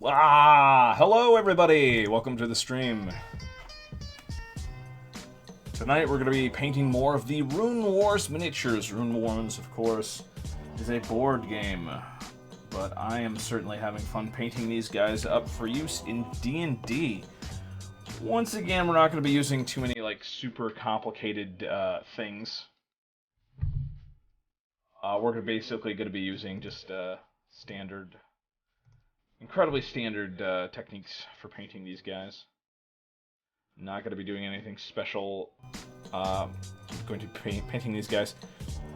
Hello everybody! Welcome to the stream. Tonight we're going to be painting more of the RuneWars miniatures. RuneWars, of course, is a board game, but I am certainly having fun painting these guys up for use in D&D. Once again, we're not going to be using too many super complicated things. We're basically going to be using just standard, incredibly standard techniques for painting these guys. Not going to be doing anything special. Going to be painting these guys,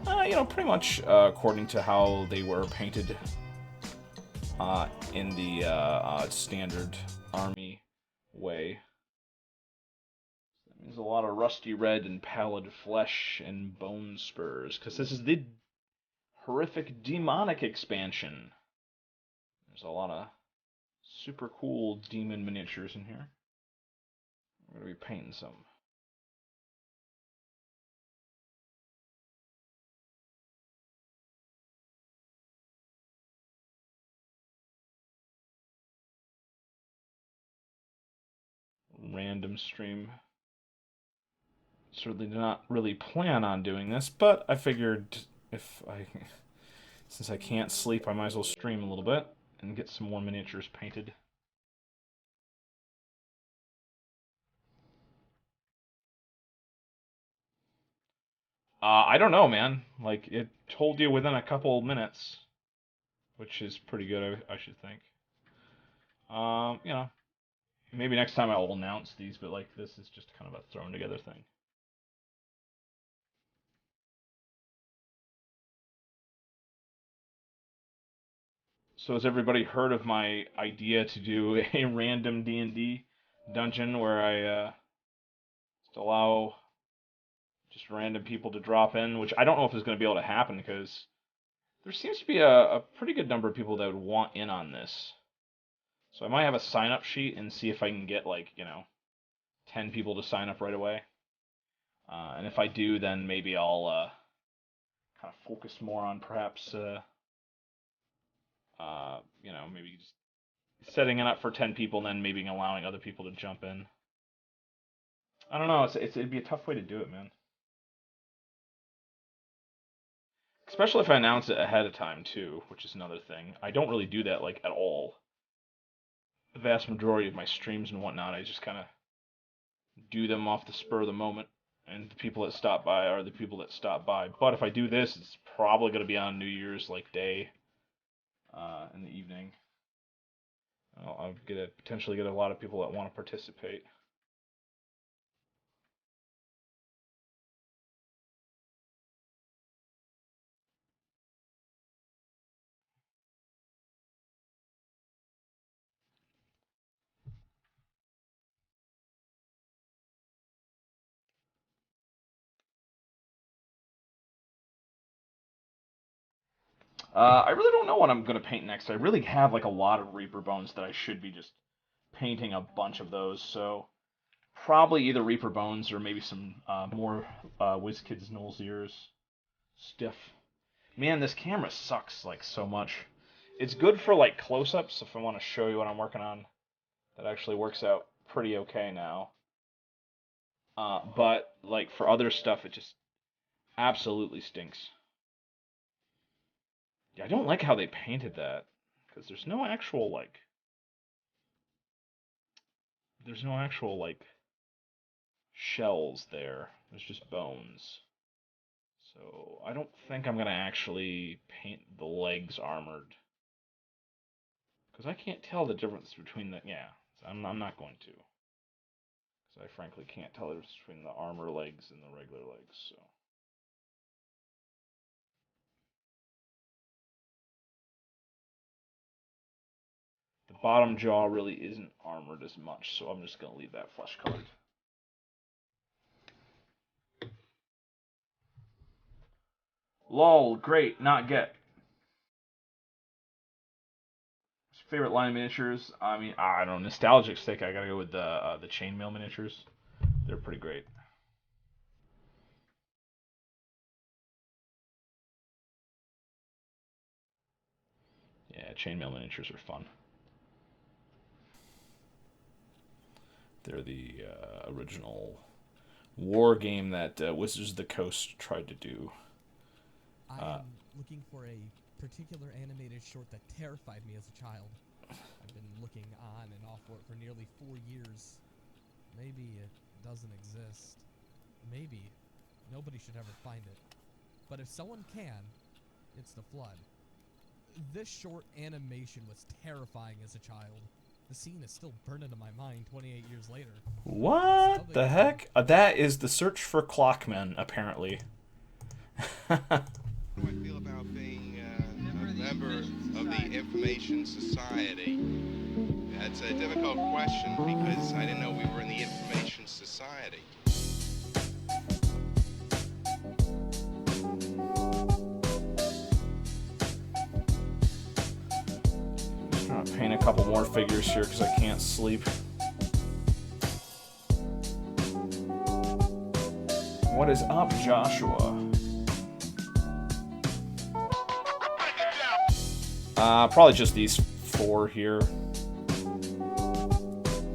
pretty much according to how they were painted in the standard army way. That means a lot of rusty red and pallid flesh and bone spurs, because this is the horrific demonic expansion. There's a lot of super cool demon miniatures in here. We're going to be painting some. Random stream. Certainly did not really plan on doing this, but I figured since I can't sleep, I might as well stream a little bit and get some more miniatures painted. I don't know, man. Like, it told you within a couple minutes, which is pretty good, I should think. Maybe next time I will announce these, but this is just kind of a thrown together thing. So has everybody heard of my idea to do a random D&D dungeon where I just allow just random people to drop in, which I don't know if is going to be able to happen because there seems to be a pretty good number of people that would want in on this. So I might have a sign up sheet and see if I can get 10 people to sign up right away. And if I do, then maybe I'll kind of focus more on perhaps maybe just setting it up for 10 people and then maybe allowing other people to jump in. I don't know. It'd be a tough way to do it, man. Especially if I announce it ahead of time too, which is another thing. I don't really do that at all. The vast majority of my streams and whatnot, I just kind of do them off the spur of the moment, and the people that stop by are the people that stop by. But if I do this, it's probably going to be on New Year's day in the evening. I'll potentially get a lot of people that want to participate. I really don't know what I'm going to paint next. I really have a lot of Reaper Bones that I should be just painting a bunch of those. So probably either Reaper Bones or maybe some more WizKids Knowles ears. Stiff. Man, this camera sucks so much. It's good for close-ups if I want to show you what I'm working on. That actually works out pretty okay now. But for other stuff, it just absolutely stinks. Yeah, I don't like how they painted that because there's no actual shells there. There's just bones. So I don't think I'm gonna actually paint the legs armored because I can't tell the difference between the yeah. I'm not going to because I frankly can't tell the difference between the armor legs and the regular legs. So. The bottom jaw really isn't armored as much, so I'm just going to leave that flesh colored. Lol, great, not get. Favorite line miniatures? I mean, I don't know, nostalgic stick. I gotta go with the chainmail miniatures. They're pretty great. Yeah, chainmail miniatures are fun. They're the original war game that Wizards of the Coast tried to do. I am looking for a particular animated short that terrified me as a child. I've been looking on and off for it for nearly 4 years. Maybe it doesn't exist. Maybe nobody should ever find it. But if someone can, it's The Flood. This short animation was terrifying as a child. The scene is still burned into my mind 28 years later. What the heck? That is the search for Clockmen, apparently. How do I feel about being a member of the Information Society? That's a difficult question because I didn't know we were in the Information Society. Just trying to paint a couple more figures here because I can't sleep. What is up, Joshua? Probably just these 4 here.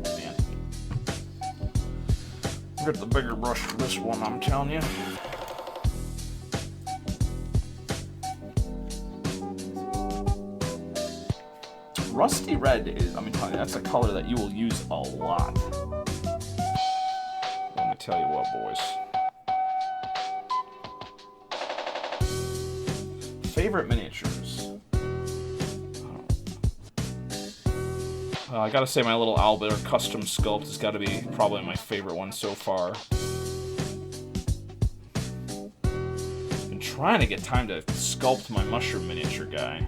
Man. Get the bigger brush for this one, I'm telling you. Rusty red is, I'm telling you, that's a color that you will use a lot. Let me tell you what, boys. Favorite miniatures. I gotta say my little Owlbear custom sculpt has gotta be probably my favorite one so far. Been trying to get time to sculpt my mushroom miniature guy.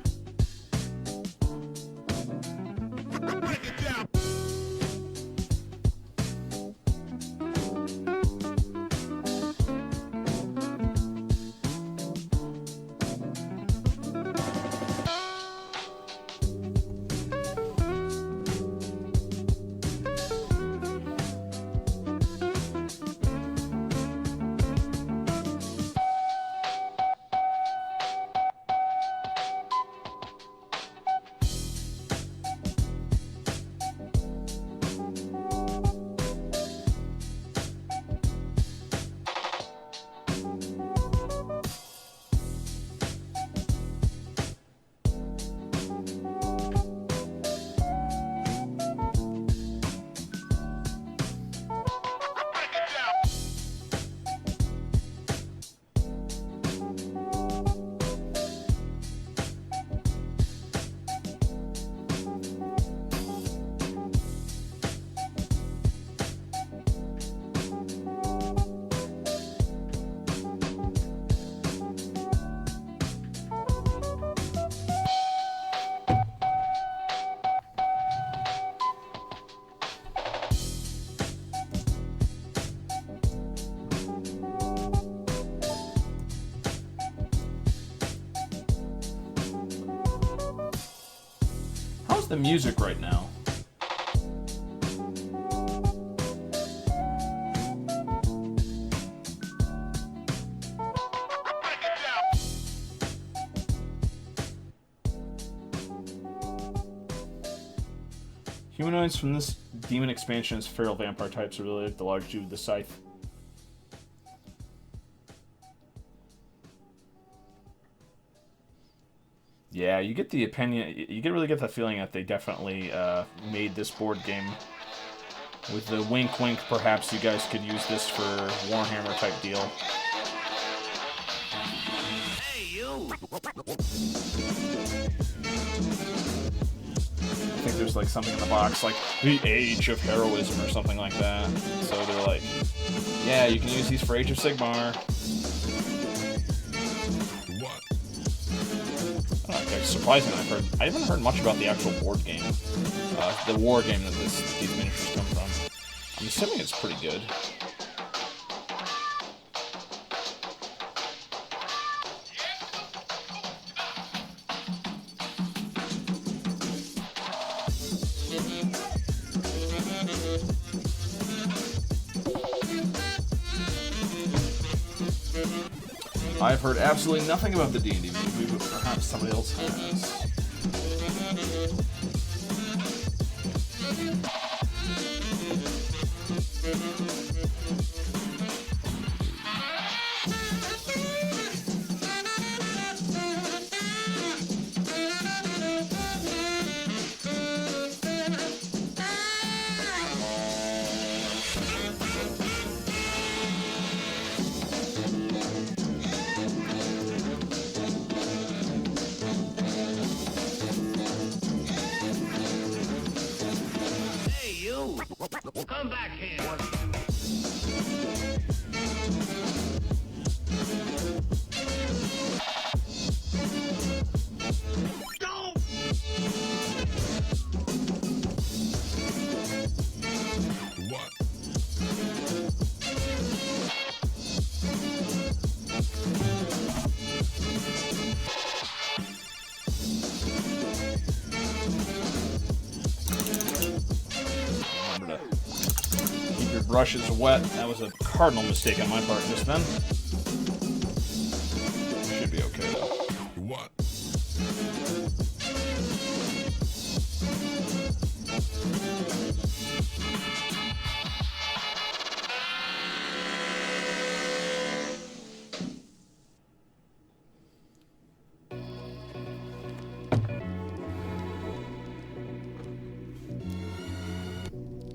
The music right now. Humanoids from this demon expansion as feral vampire types are related to the large dude with the scythe. Yeah, you get the opinion. Really get the feeling that they definitely made this board game with the wink, wink. Perhaps you guys could use this for Warhammer type deal. Hey, you! I think there's like something in the box, like the Age of Heroism or something like that. So they're like, yeah, you can use these for Age of Sigmar. Surprisingly, I haven't heard much about the actual board game, the war game that these miniatures come from. I'm assuming it's pretty good. I've heard absolutely nothing about the D&D movie, but perhaps somebody else has. Come back here. Go! What? Remember to keep your brushes wet. That was a cardinal mistake on my part just then. Should be okay though. What?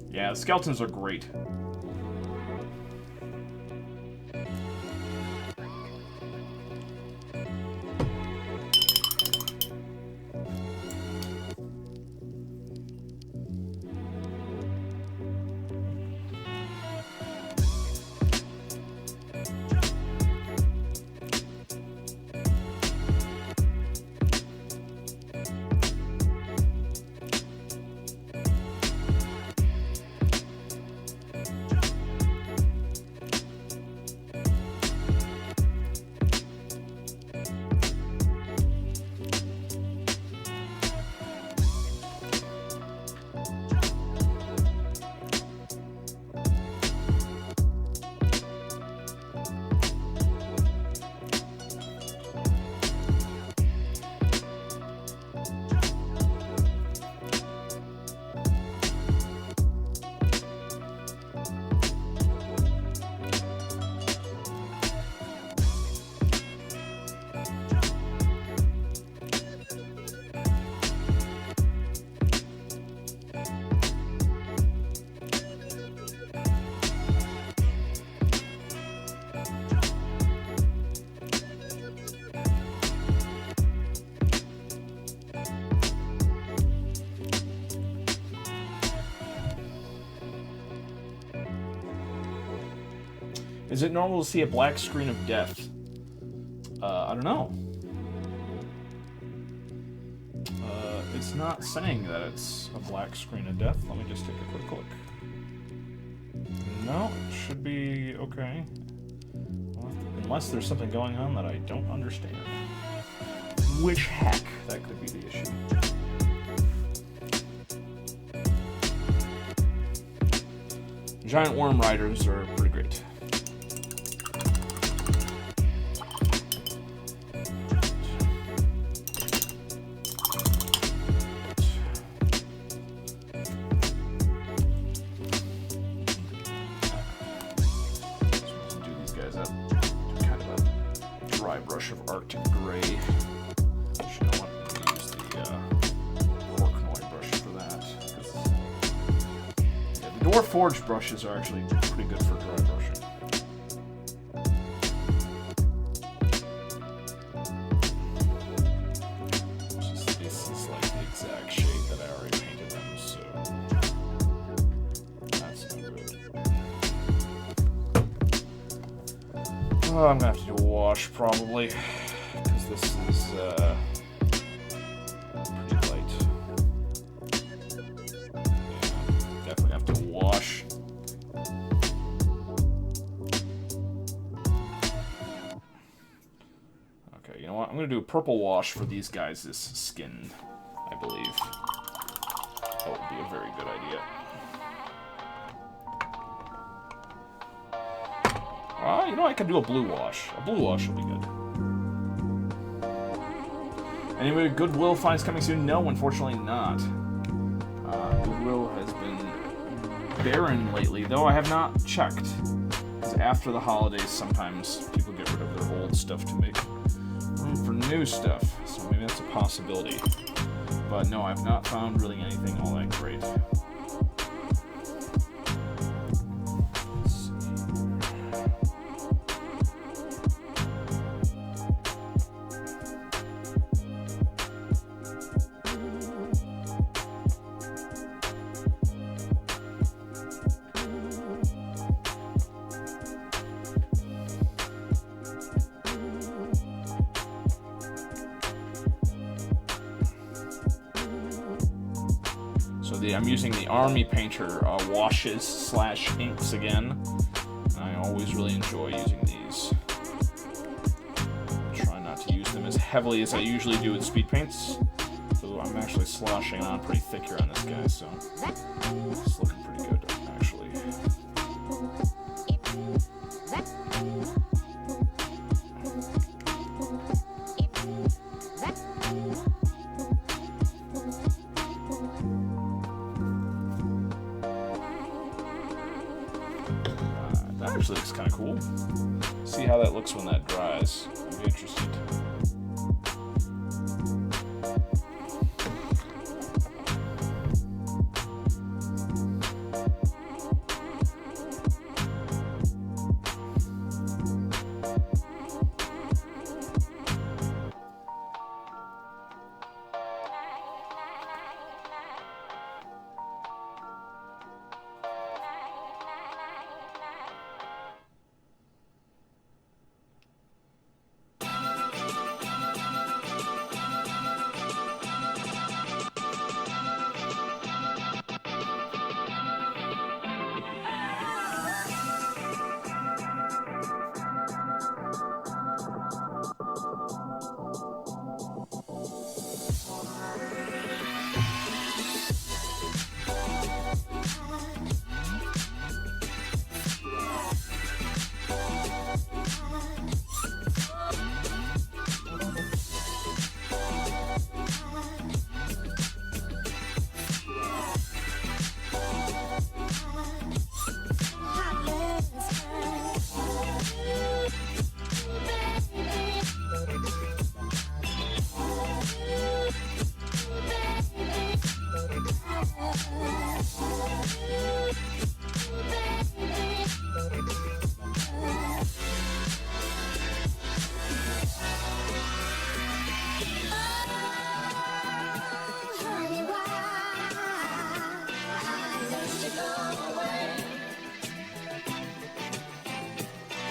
Yeah, the skeletons are great. Is it normal to see a black screen of death? I don't know. It's not saying that it's a black screen of death. Let me just take a quick look. No, it should be okay. Unless there's something going on that I don't understand. Which heck that could be the issue. Giant worm riders are pretty great. Brush of Arctic Gray. Actually, I want to use the Porknoy brush for that. Yeah, the Dwarf Forge brushes are actually pretty good for dry brushing. This is like the exact shade that I already painted them, so that's no good. Oh, I'm gonna have to do a wash probably, because this is pretty light. Yeah, definitely have to wash. Okay, you know what? I'm gonna do a purple wash for these guys' skin, I believe. That would be a very good idea. You know, I can do a blue wash. A blue wash will be good. Anyway, Goodwill finds coming soon? No, unfortunately not. Goodwill has been barren lately, though I have not checked. Because after the holidays, sometimes people get rid of their old stuff to make room for new stuff. So maybe that's a possibility. But no, I've not found really anything all that great. I'm using the Army Painter washes / inks again. I always really enjoy using these. Try not to use them as heavily as I usually do with speed paints. So I'm actually sloshing on pretty thick here on this guy, so it's looking pretty good, actually. Actually looks kind of cool. See how that looks when that dries. I'll be interested.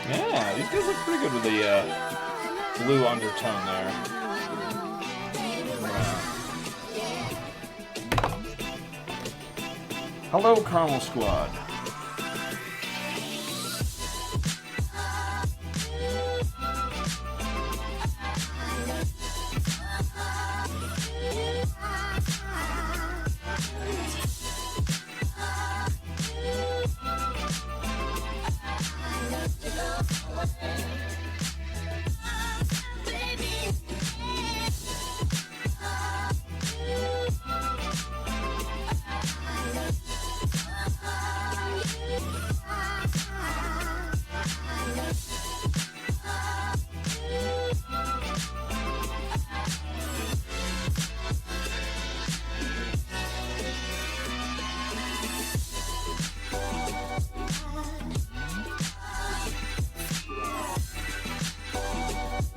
Yeah, these guys look pretty good with the blue undertone there. Hello, Caramel Squad.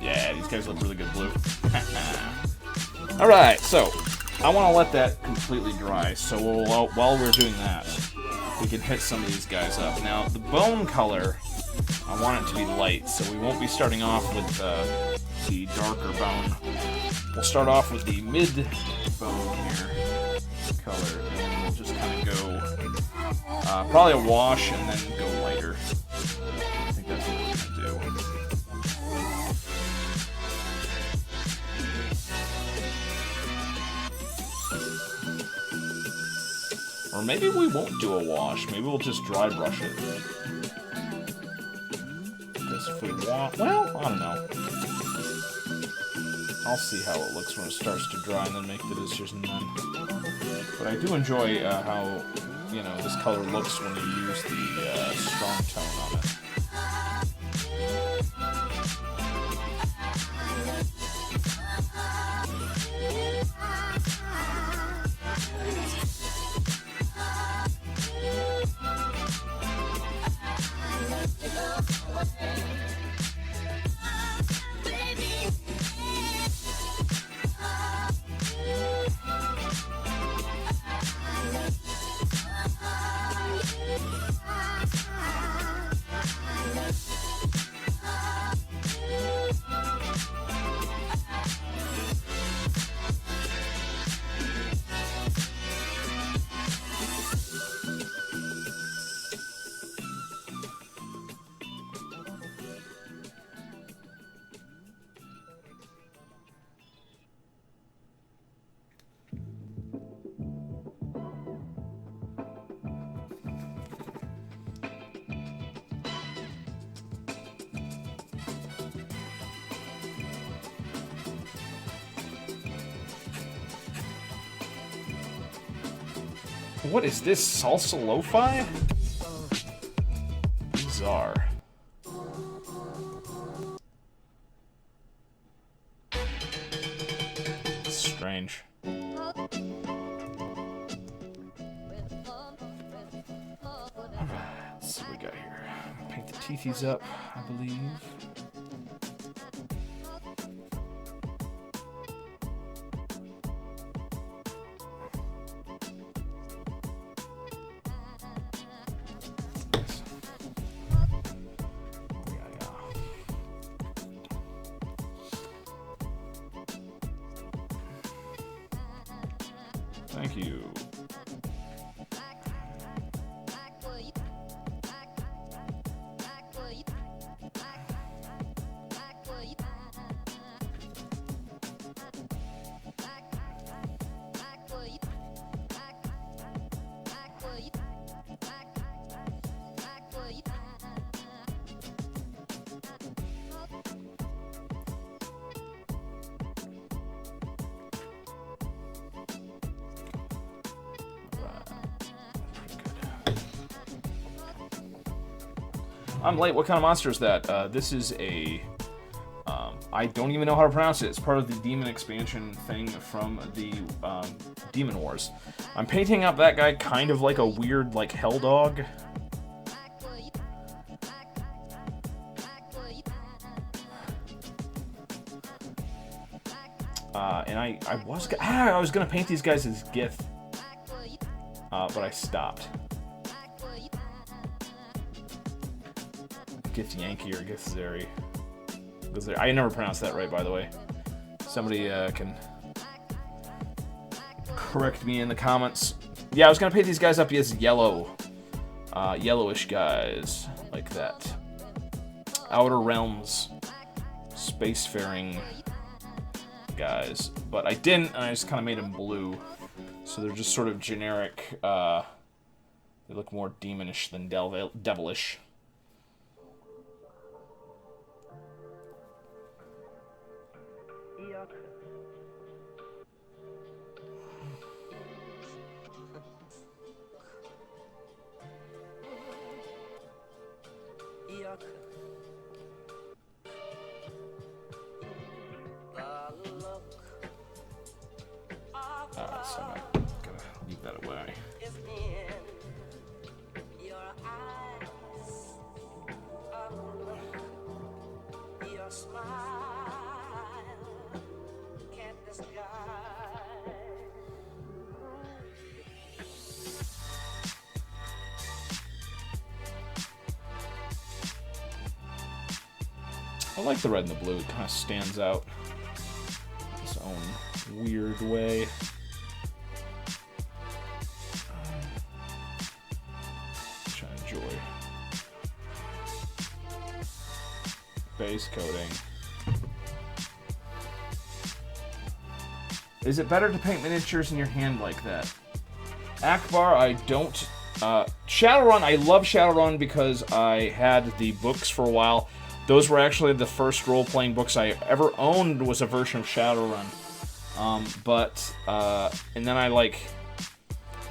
Yeah, these guys look really good blue. Alright, so I want to let that completely dry, so while we're doing that, we can hit some of these guys up. Now, the bone color, I want it to be light, so we won't be starting off with the darker bone. We'll start off with the mid bone here color, and then we'll just kind of go probably a wash and then go lighter. I think that's what we're going to do. Or maybe we won't do a wash. Maybe we'll just dry brush it. Because if we want... Well, I don't know. I'll see how it looks when it starts to dry and then make the decision then. But I do enjoy how, you know, this color looks when you use the strong tone on it. What is this, salsa lo-fi? Bizarre. It's strange. Alright, let's see what we got here. Paint the teethies up, I believe. Thank you. I'm late. What kind of monster is that? This is a... I don't even know how to pronounce it. It's part of the demon expansion thing from the Demon Wars. I'm painting up that guy kind of like a weird, like, hell dog. And I was gonna paint these guys as Gith, but I stopped. Gith Yankee or Gith Zeri. I never pronounced that right, by the way. Somebody can correct me in the comments. Yeah, I was gonna paint these guys up as yellow, yellowish guys like that. Outer Realms, spacefaring guys, but I didn't, and I just kind of made them blue, so they're just sort of generic. They look more demonish than devilish. So I'm gonna leave that away. I like the red and the blue. It kind of stands out in its own weird way. Which I enjoy. Base coating. Is it better to paint miniatures in your hand like that? Akbar, I don't. Shadowrun, I love Shadowrun because I had the books for a while. Those were actually the first role-playing books I ever owned, was a version of Shadowrun. And then I, like,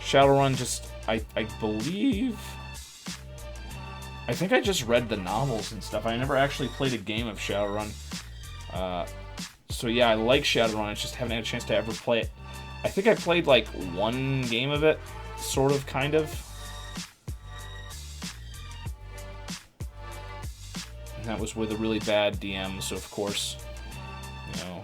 Shadowrun just, I believe, I think I just read the novels and stuff. I never actually played a game of Shadowrun. So yeah, I like Shadowrun, I just haven't had a chance to ever play it. I think I played like one game of it, sort of, kind of. And that was with a really bad DM, so of course, you know.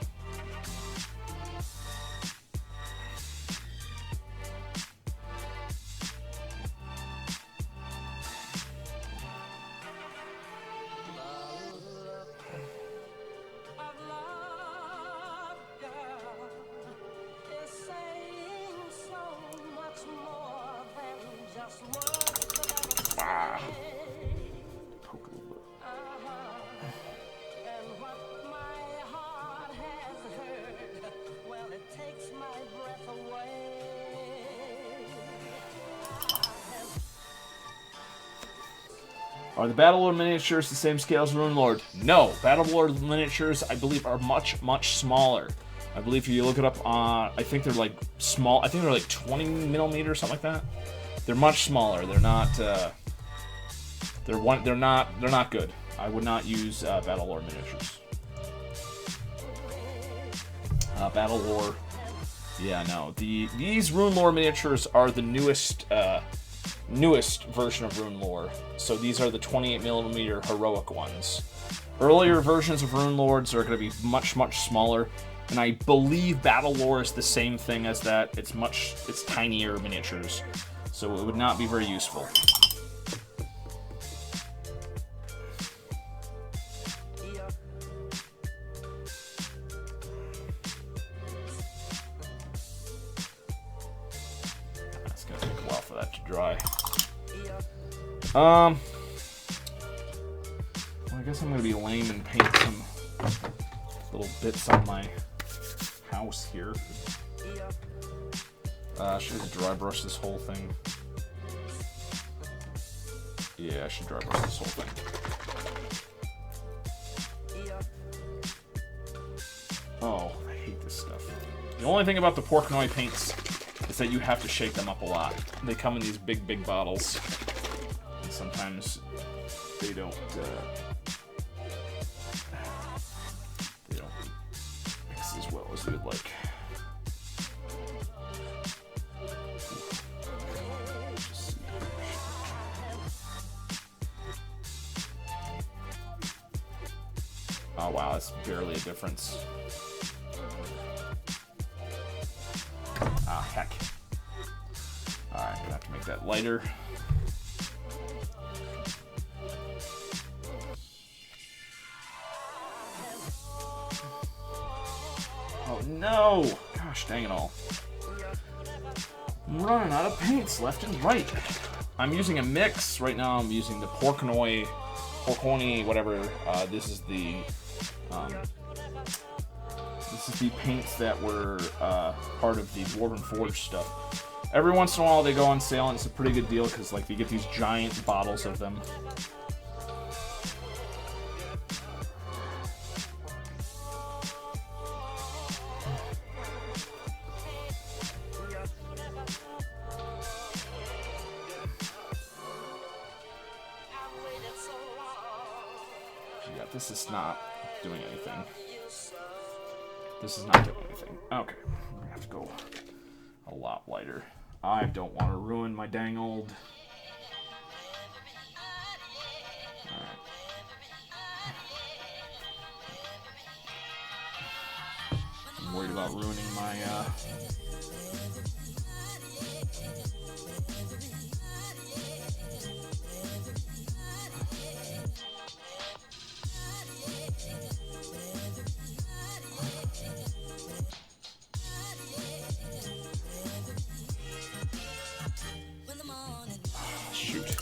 Are the Battlelord miniatures the same scale as RuneLord? No, Battlelord miniatures, I believe, are much, much smaller. I believe if you look it up on, I think they're like small. I think they're like 20 millimeters, something like that. They're much smaller. They're not. They're not good. I would not use Battlelord miniatures. Battlelore. Yeah, no. These RuneLore miniatures are the newest version of RuneLore. So these are the 28mm heroic ones. Earlier versions of RuneLords are going to be much, much smaller, and I believe Battlelore is the same thing as that. It's tinier miniatures, so it would not be very useful. It's going to take a while for that to dry. Well, I guess I'm going to be lame and paint some little bits on my house here. Should I dry brush this whole thing? Yeah, I should dry brush this whole thing. Oh, I hate this stuff. The only thing about the Porknoy paints is that you have to shake them up a lot. They come in these big, big bottles. And sometimes they don't mix as well as you would like. Oh wow, that's barely a difference. Ah, heck. Alright, gonna have to make that lighter. Oh no! Gosh dang it all. I'm running out of paints left and right. I'm using a mix. Right now I'm using the Porknoy, whatever. This is the paints that were part of the Dwarven Forge stuff. Every once in a while they go on sale and it's a pretty good deal because like you get these giant bottles of them. Yeah, this is not doing anything. This is not doing anything. Okay, we're gonna have to go a lot lighter. I don't want to ruin my dang old... Alright. I'm worried about ruining my, shoot.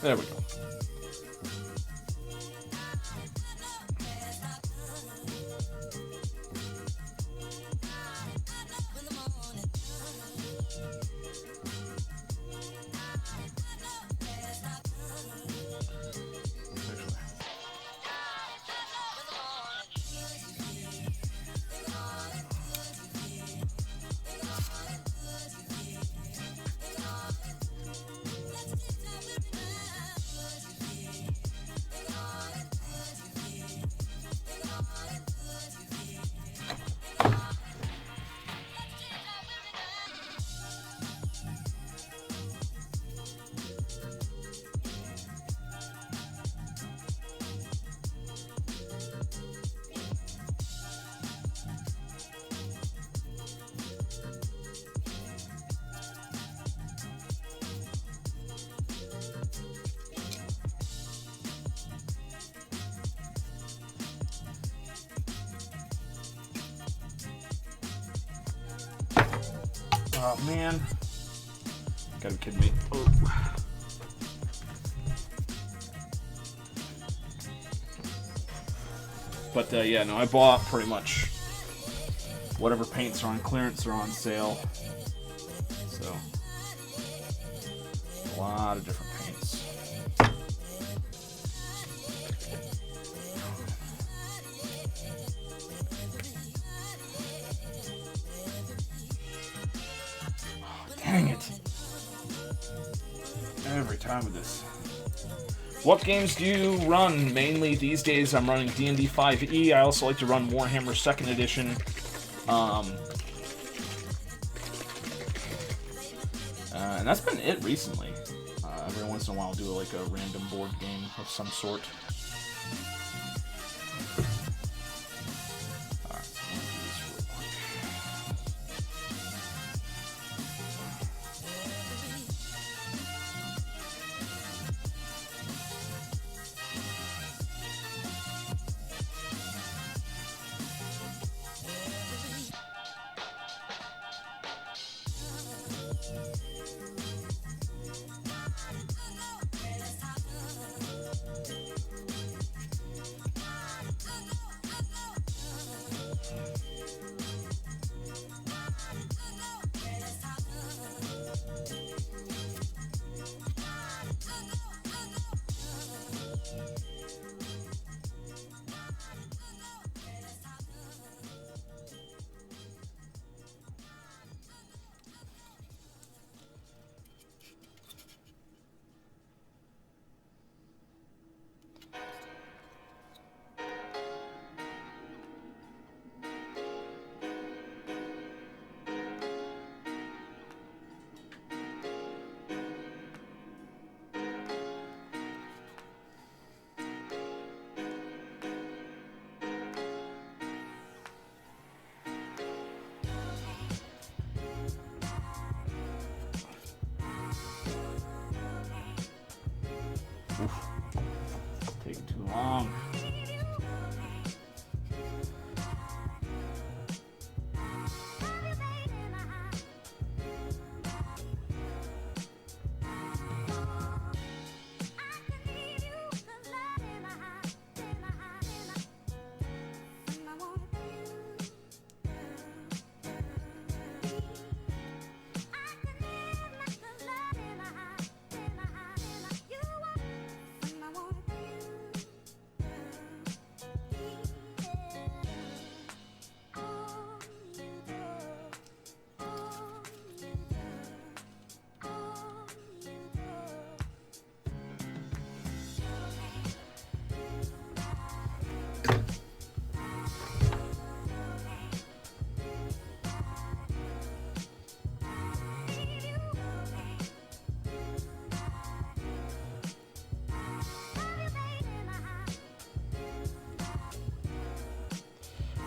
There we go. Oh, man. Gotta be kidding me. Oh. But, yeah, no, I bought pretty much whatever paints are on clearance or on sale. So, a lot of different paints. Dang it. Every time with this. What games do you run? Mainly these days I'm running D&D 5e. I also like to run Warhammer 2nd Edition. And that's been it recently. Every once in a while I'll do like a random board game of some sort. Alright, so I'm gonna do this real quick. Oof. Taking too long.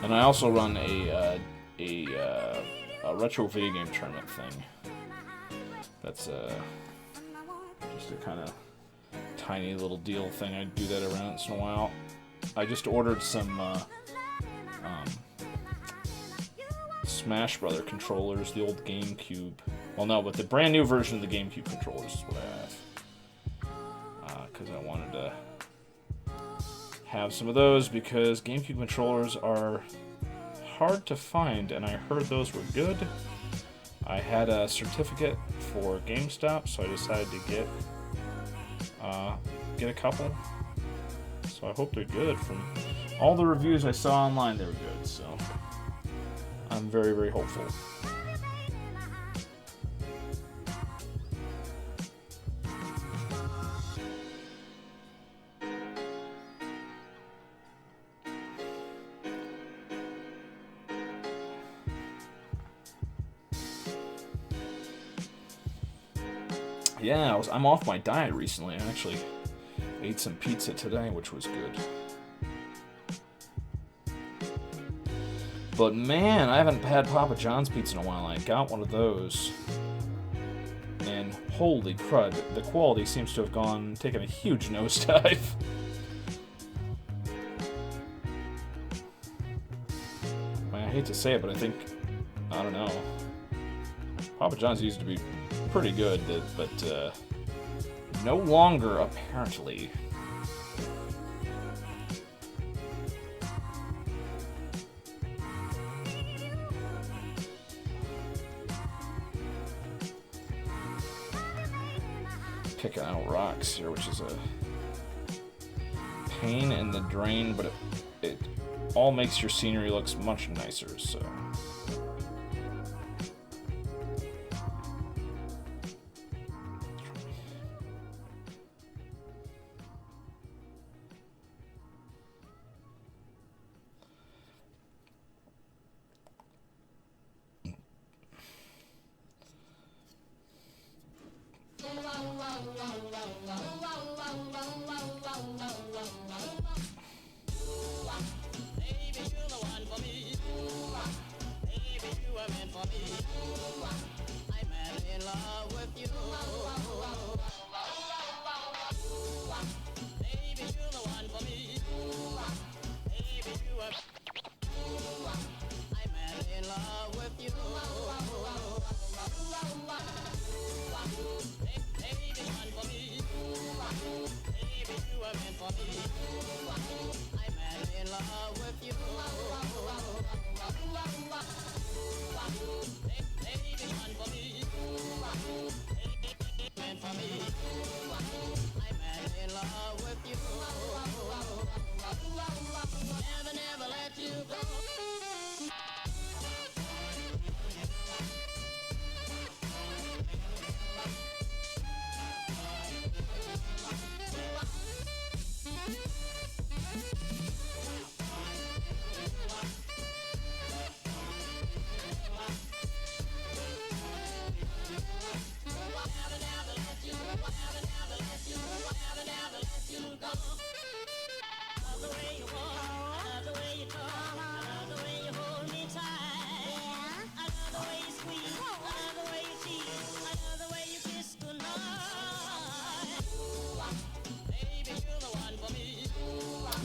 And I also run a retro video game tournament thing. That's just a kind of tiny little deal thing. I do that every once in a while. I just ordered some Smash Brother controllers, the old GameCube. Well, no, but the brand new version of the GameCube controllers is what I have. Because I wanted to have some of those because GameCube controllers are hard to find, and I heard those were good. I had a certificate for GameStop, so I decided to get a couple. So I hope they're good. From all the reviews I saw online, they were good. So I'm very, very hopeful. Yeah, I'm off my diet recently. I actually ate some pizza today, which was good. But man, I haven't had Papa John's pizza in a while. I got one of those, and holy crud, the quality seems to have taken a huge nosedive. I hate to say it, but I don't know. Papa John's used to be pretty good, but no longer, apparently. Picking out rocks here, which is a pain in the drain, but it all makes your scenery looks much nicer, so...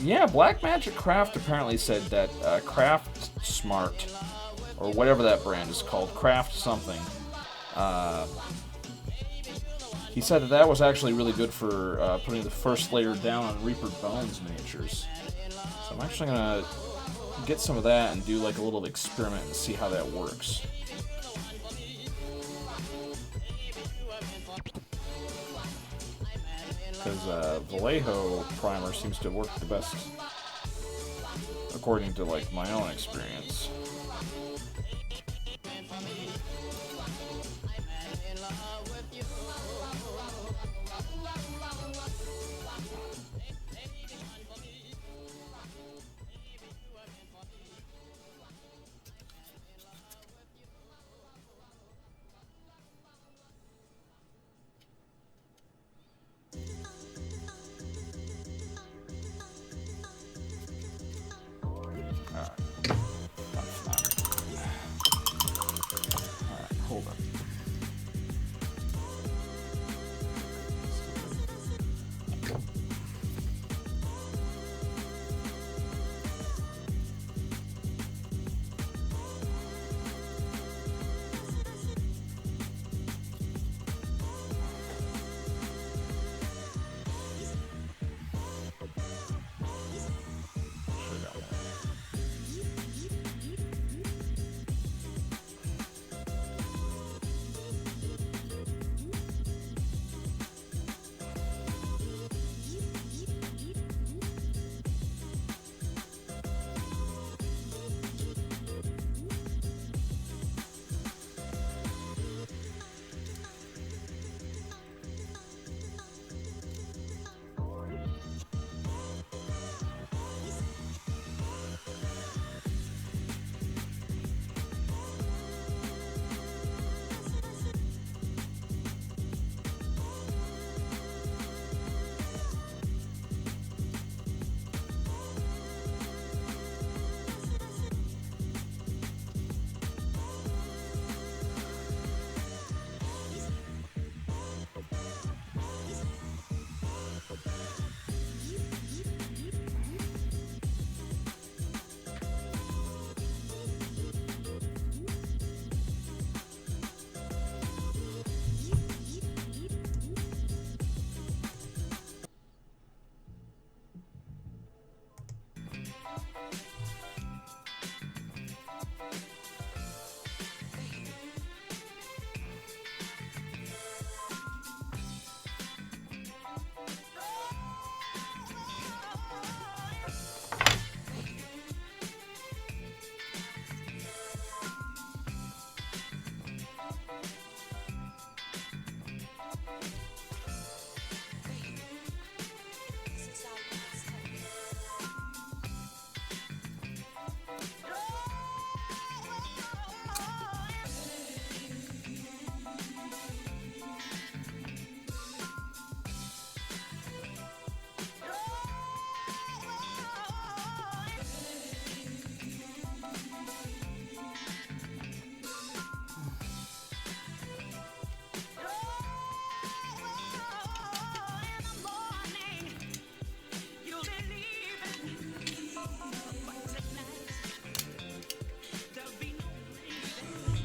Yeah, Black Magic Craft apparently said that Craft Smart, or whatever that brand is called, Craft something, he said that was actually really good for putting the first layer down on Reaper Bones miniatures. So I'm actually going to get some of that and do like a little experiment and see how that works. Because Vallejo primer seems to work the best, according to like my own experience.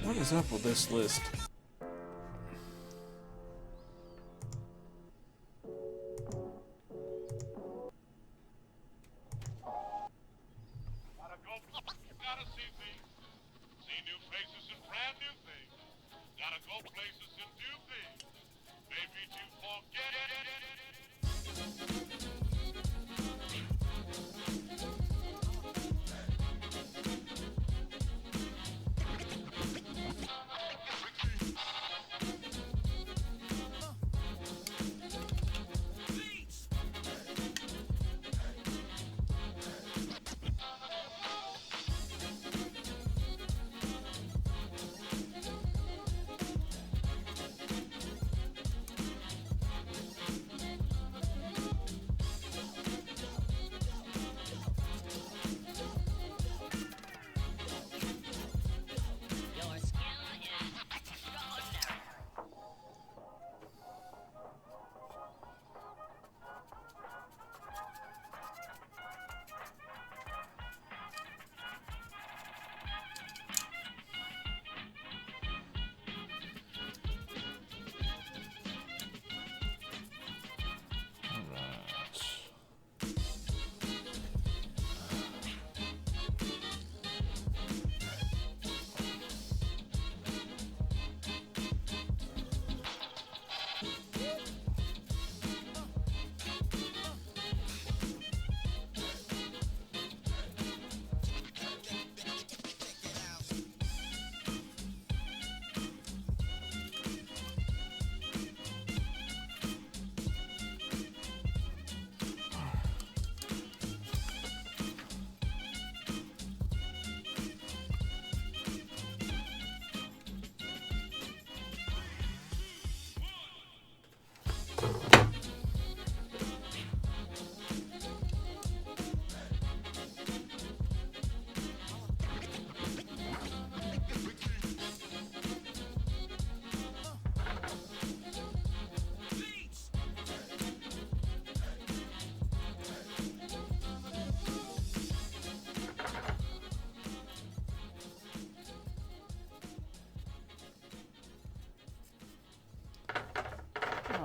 What is up with this list? Gotta see things. See new faces and brand new things. Gotta go places and do things. Maybe to forget.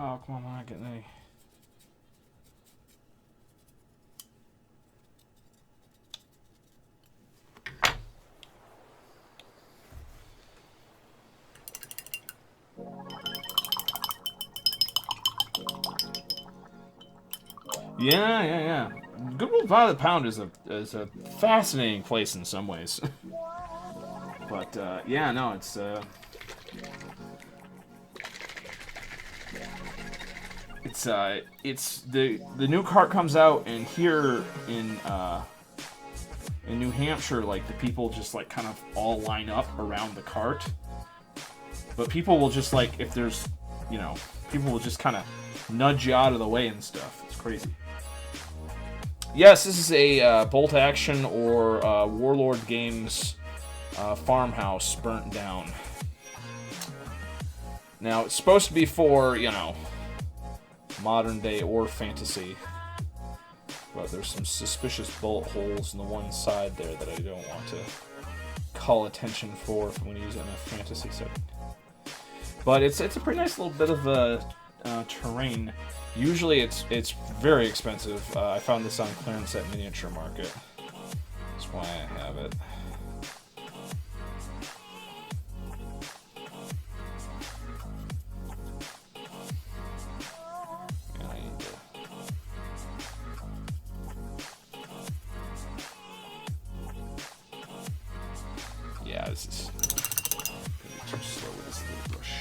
Oh, come on, I'm not getting any. Yeah. Goodwill by the Pound is a fascinating place in some ways. But yeah, no, it's the new cart comes out, and here in New Hampshire, like the people just like kind of all line up around the cart. But people will just like, if there's, people will just kind of nudge you out of the way and stuff. It's crazy. Yes, this is a Bolt Action or Warlord Games farmhouse burnt down. Now, it's supposed to be for, modern day or fantasy. But there's some suspicious bullet holes in the one side there that I don't want to call attention for if I'm going to use it in a fantasy setting. But it's a pretty nice little bit of terrain. Usually it's very expensive. I found this on clearance at Miniature Market. That's why I have it. Yeah, this is gonna be too slow with this little brush.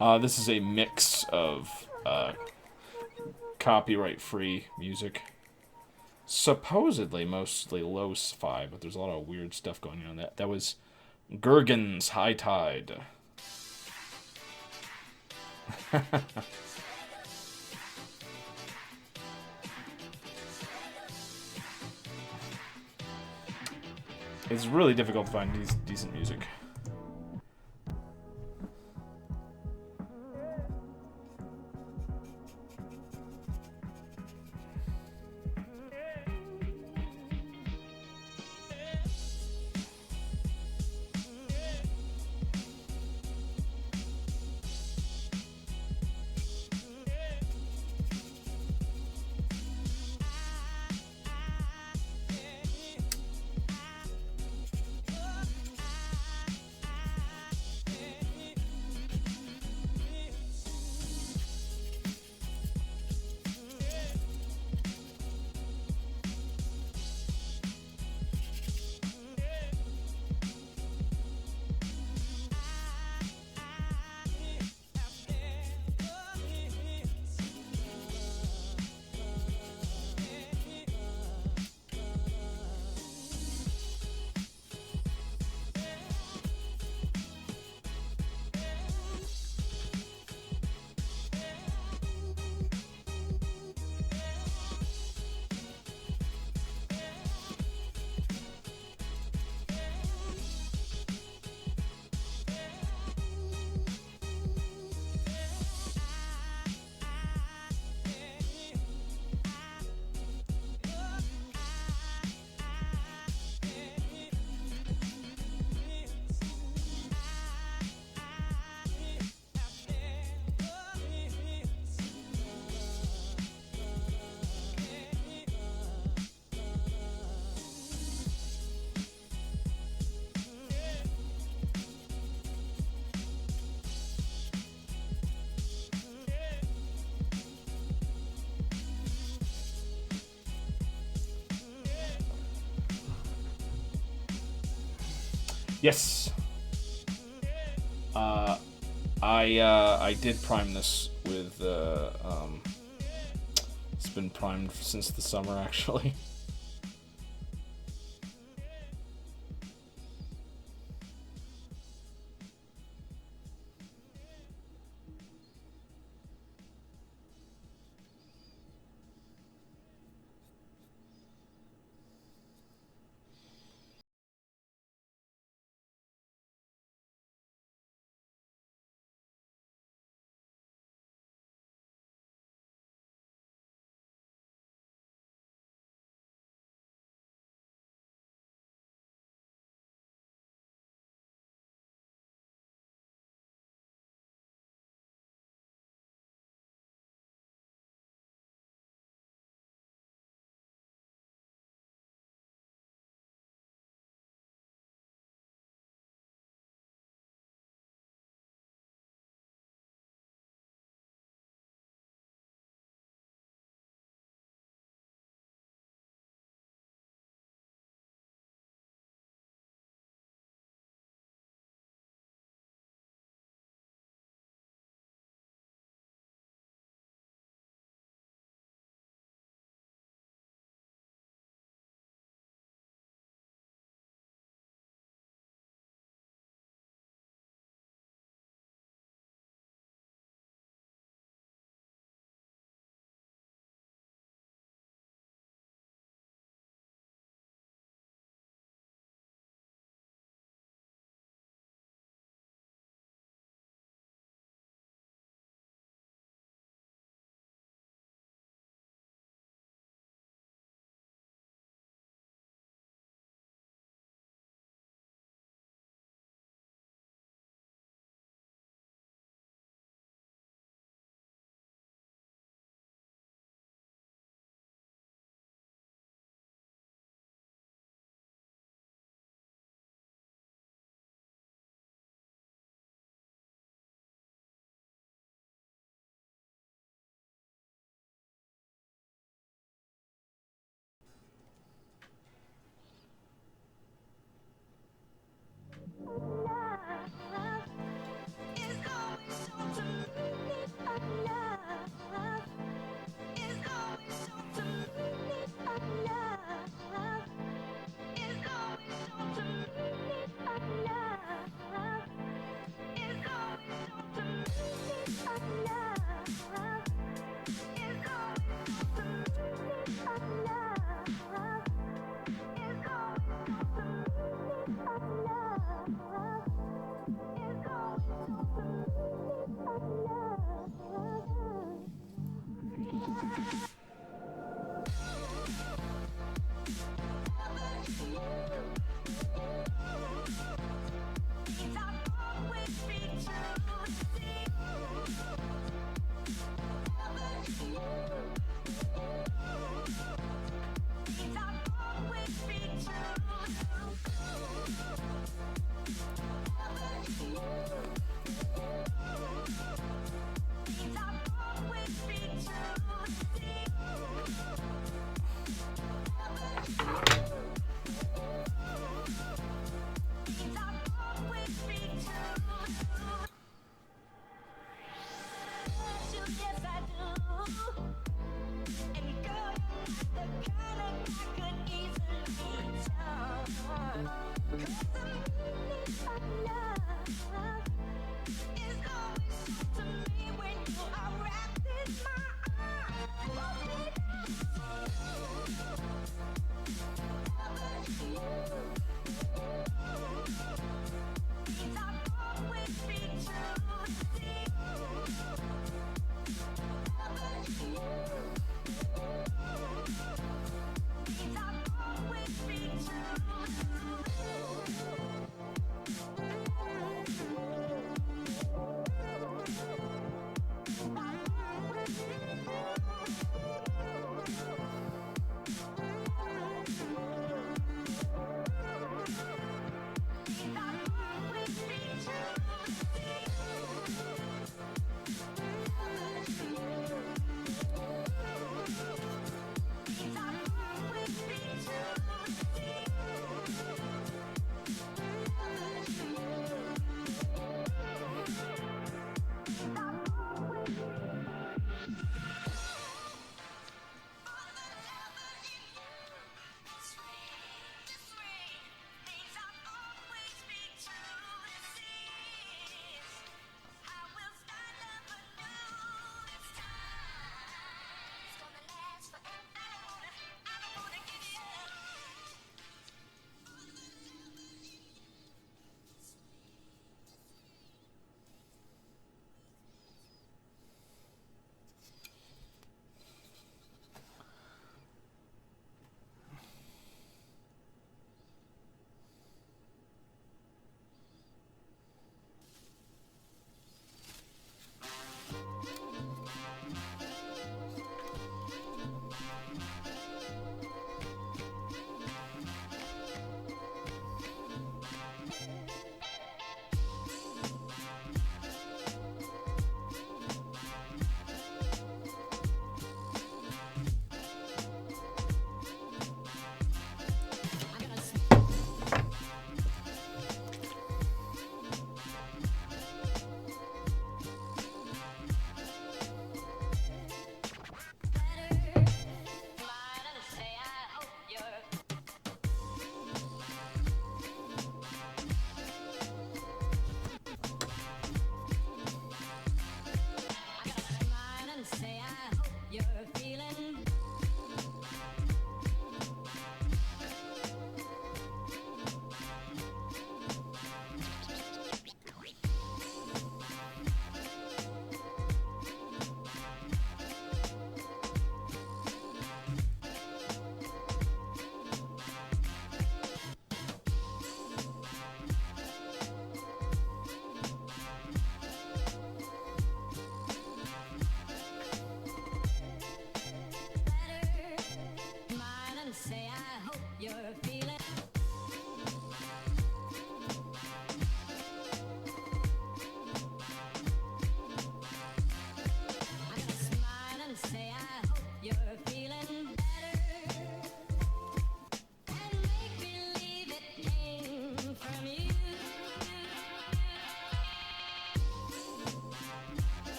This is a mix of copyright-free music. Supposedly mostly lo-fi, but there's a lot of weird stuff going on. That was Gergen's High Tide. It's really difficult to find decent music. Yes. I did prime this with it's been primed since the summer actually.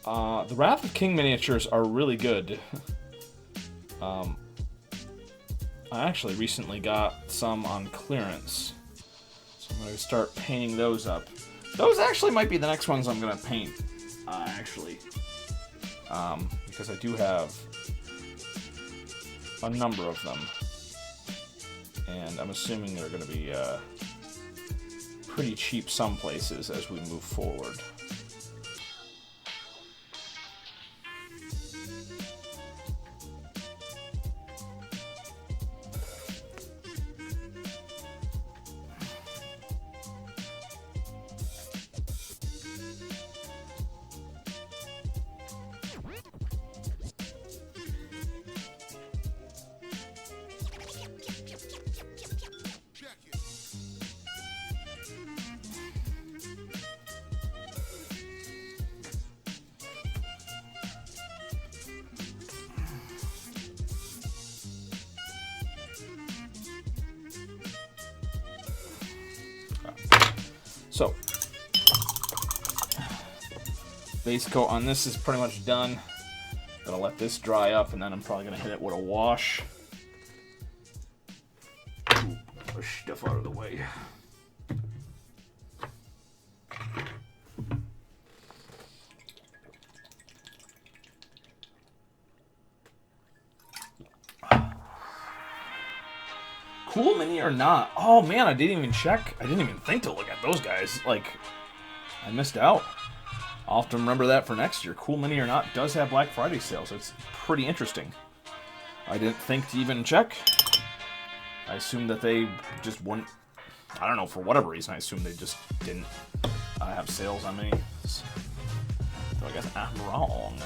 The Wrath of King miniatures are really good. I actually recently got some on clearance, so I'm going to start painting those up. Those actually might be the next ones I'm going to paint, actually. Because I do have a number of them. And I'm assuming they're going to be pretty cheap some places as we move forward. So, base coat on this is pretty much done. Gonna let this dry up, and then I'm probably gonna hit it with a wash. Ooh, push stuff out of the way. Cool mini or not? Oh man, I didn't even check. I didn't even think to look at those guys. Like, I missed out. I'll have to remember that for next year. Cool mini or not does have Black Friday sales. It's pretty interesting. I didn't think to even check. I assumed that they just wouldn't. I don't know, for whatever reason, I assumed they just didn't have sales on minis. So I guess I'm wrong.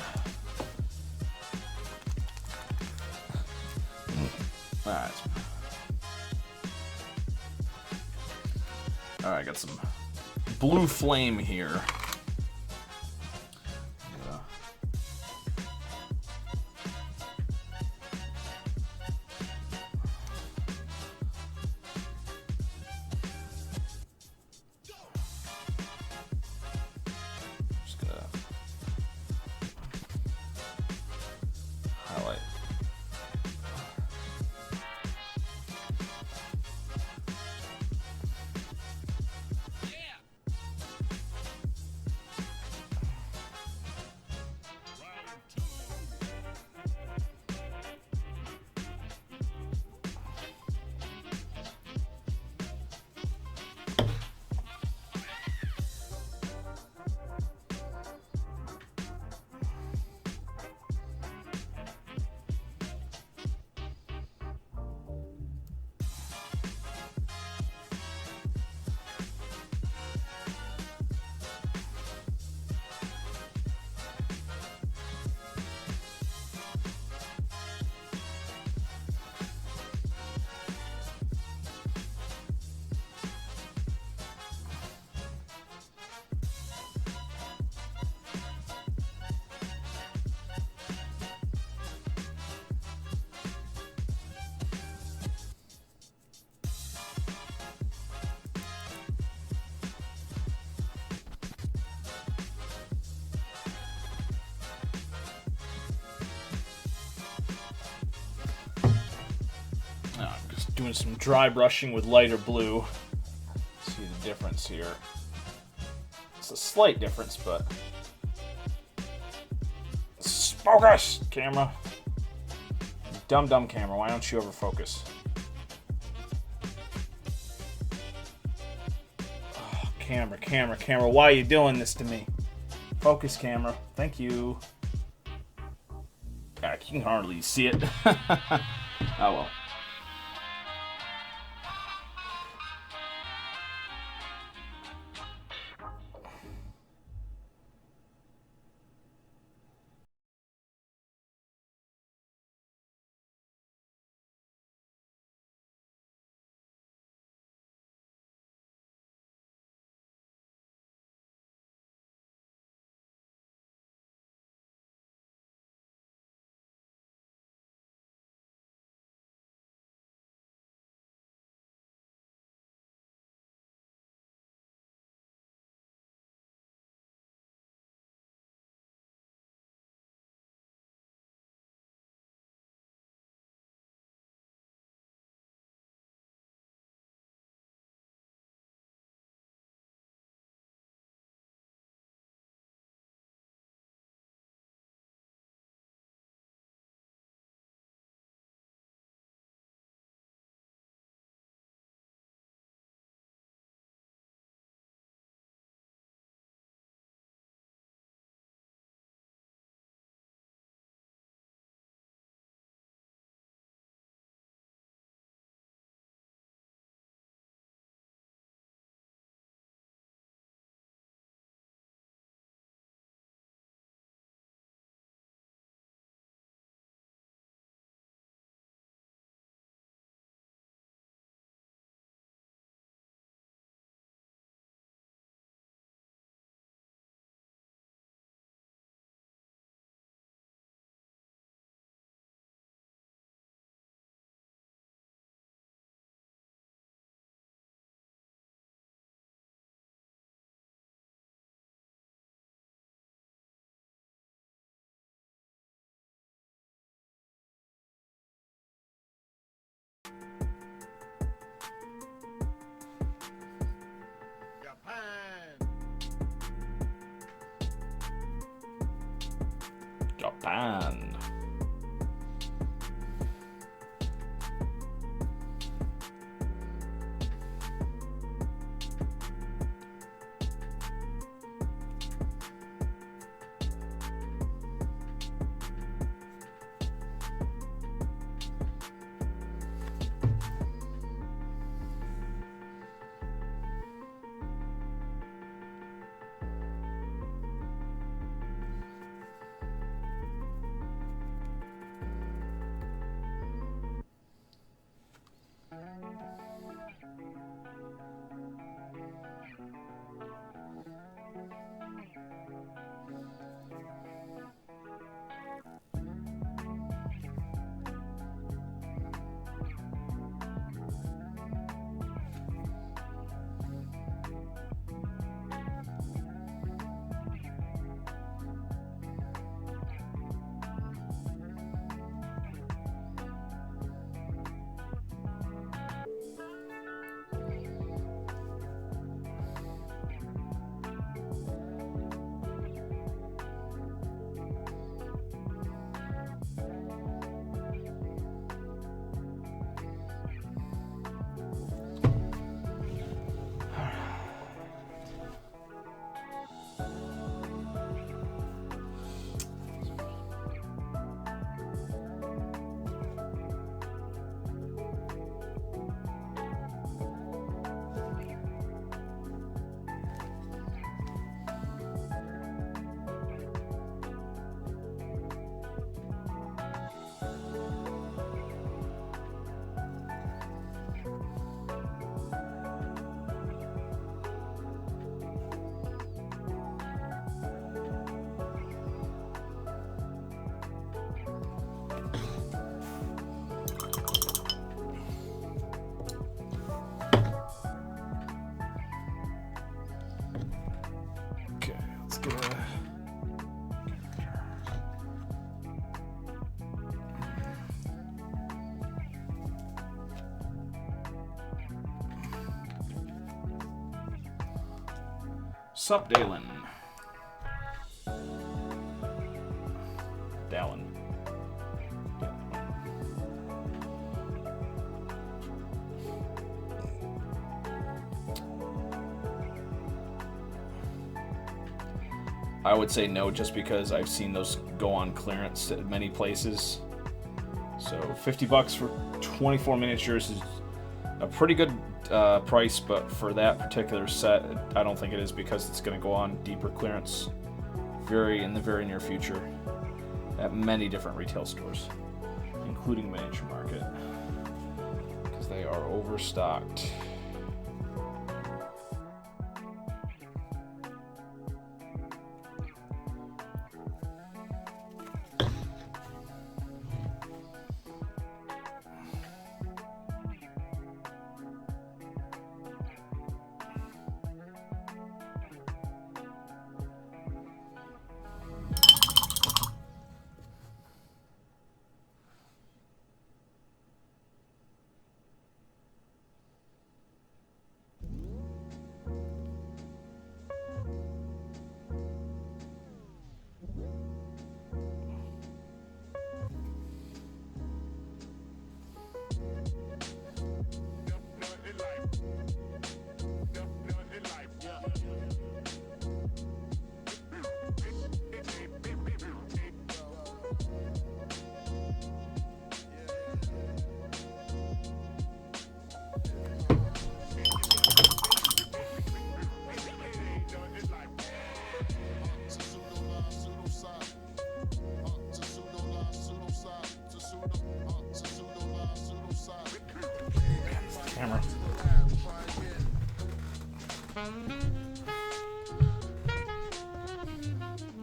Alright. Alright, got some blue flame here. Just gonna highlight. Doing some dry brushing with lighter blue. See the difference here. It's a slight difference, but focus, camera. Dumb camera. Why don't you ever focus? Oh, camera. Why are you doing this to me? Focus, camera. Thank you. You can hardly see it. Oh well. Japan. Okay, let's get a... Sup, Dalen? Dallin. I would say no, just because I've seen those go on clearance at many places. So $50 for 24 miniatures is a pretty good price, but for that particular set, I don't think it is, because it's going to go on deeper clearance in the very near future at many different retail stores, including Miniature Market, because they are overstocked. Camera.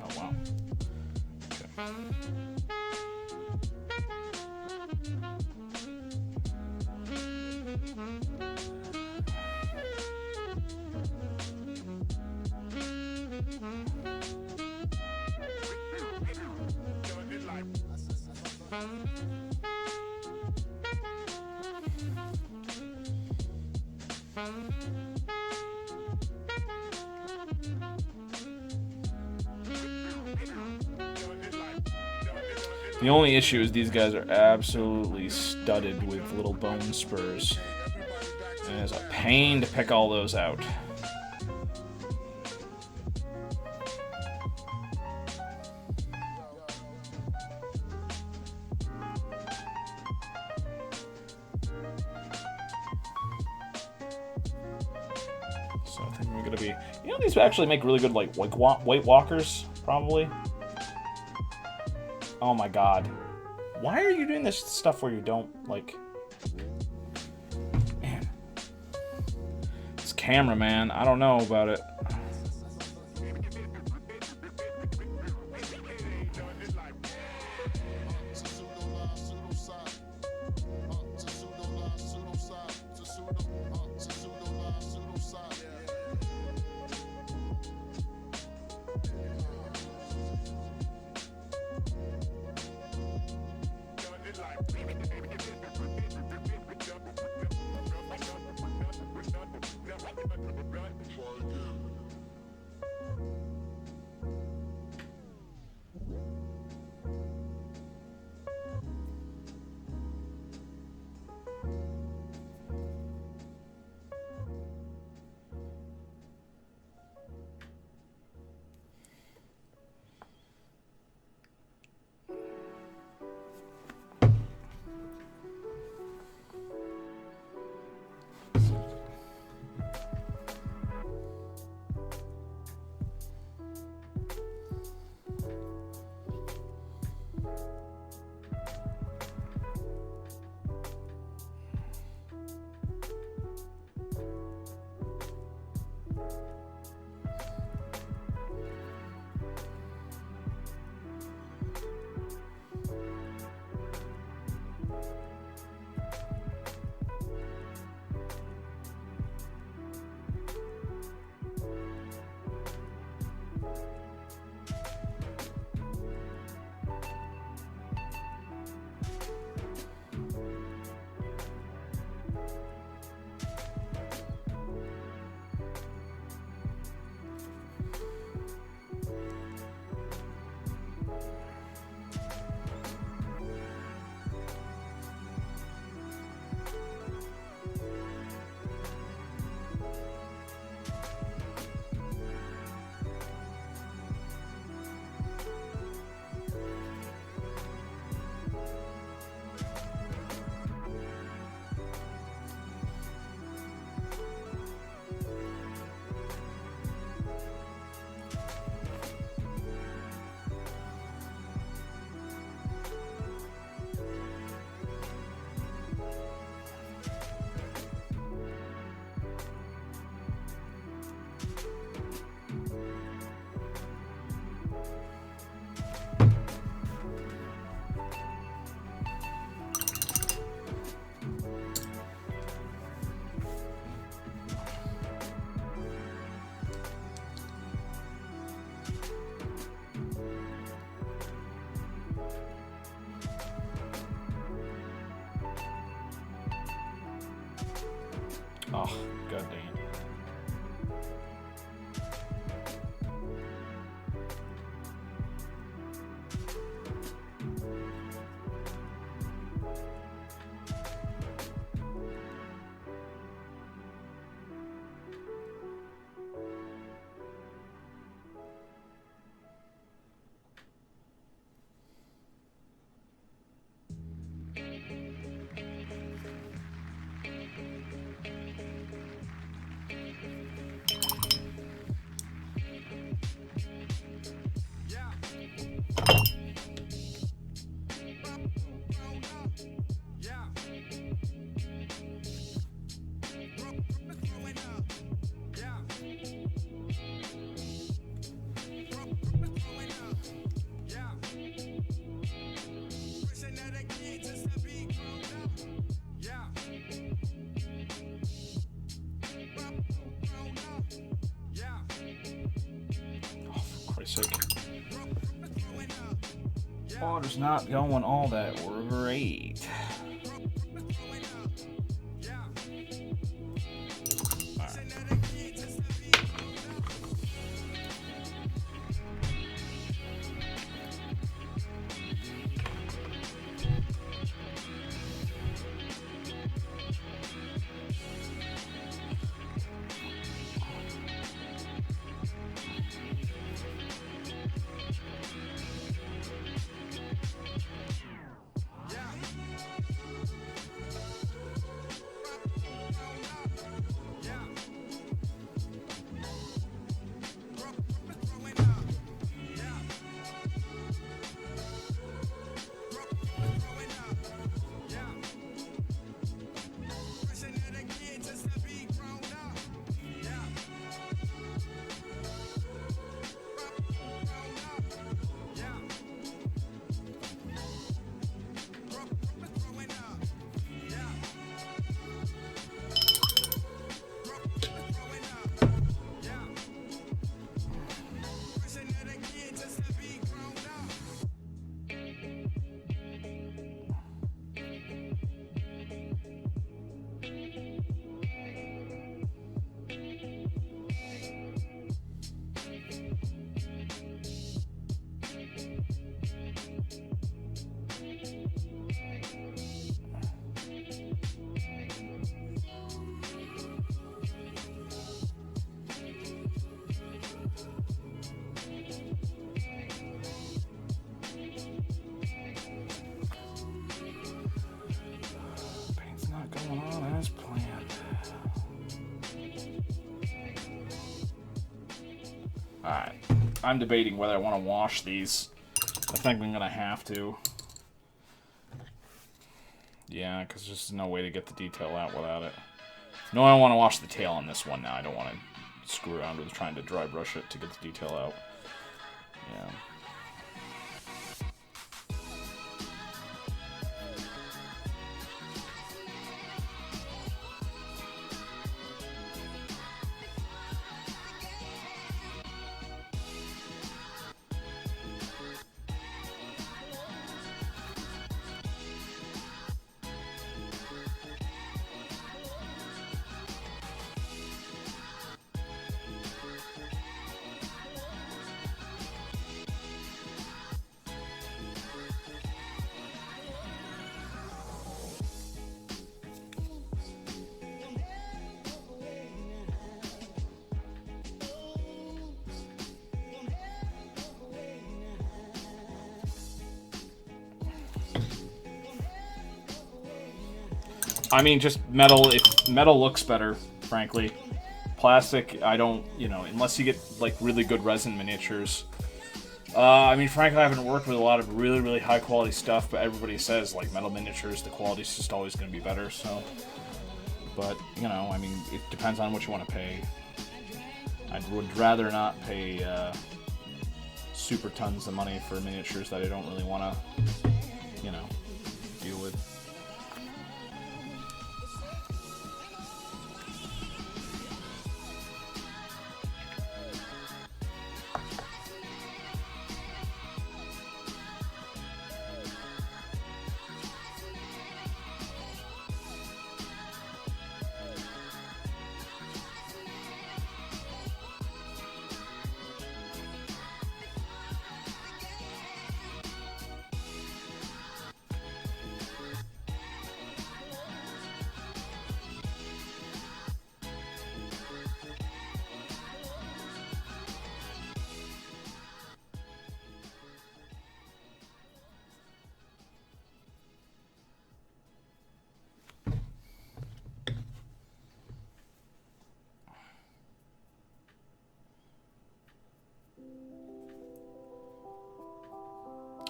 Oh wow. The only issue is these guys are absolutely studded with little bone spurs. And it's a pain to pick all those out. So I think we're gonna be... You know, these actually make really good, like, White Walkers, probably. Oh my god. Why are you doing this stuff where you don't, like... Man. This camera, man. I don't know about it. Oh, god dang it. Water's not going all that great. Alright. I'm debating whether I want to wash these. I think I'm going to have to. Yeah, because there's just no way to get the detail out without it. No, I don't want to wash the tail on this one now. I don't want to screw around with trying to dry brush it to get the detail out. Yeah. I mean, just metal. If metal looks better, frankly. Plastic, I don't, you know, unless you get like really good resin miniatures. I mean, frankly, I haven't worked with a lot of really, really high quality stuff, but everybody says like metal miniatures, the quality's just always going to be better. So, but you know, I mean, it depends on what you want to pay. I would rather not pay super tons of money for miniatures that I don't really want to, you know, deal with.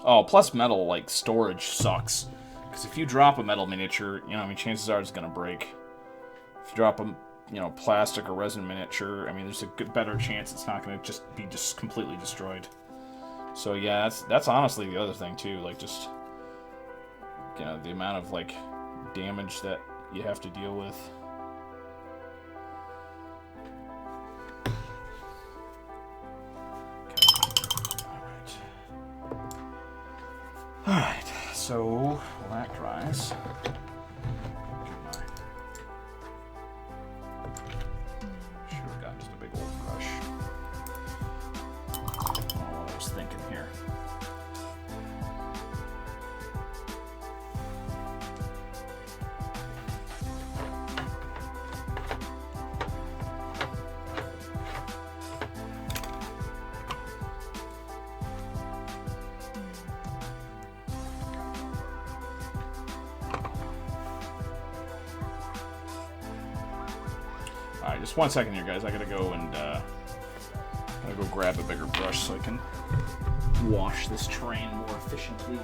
Oh, plus metal, like, storage sucks. Because if you drop a metal miniature, you know, I mean, chances are it's going to break. If you drop a, you know, plastic or resin miniature, I mean, there's a good, better chance it's not going to just be just completely destroyed. So, yeah, that's honestly the other thing, too. Like, just, you know, the amount of, like, damage that you have to deal with. Alright, so while that dries, should have gotten just a big old brush. I don't know what I was thinking here. Alright, just 1 second here, guys. I gotta go and go grab a bigger brush so I can wash this terrain more efficiently.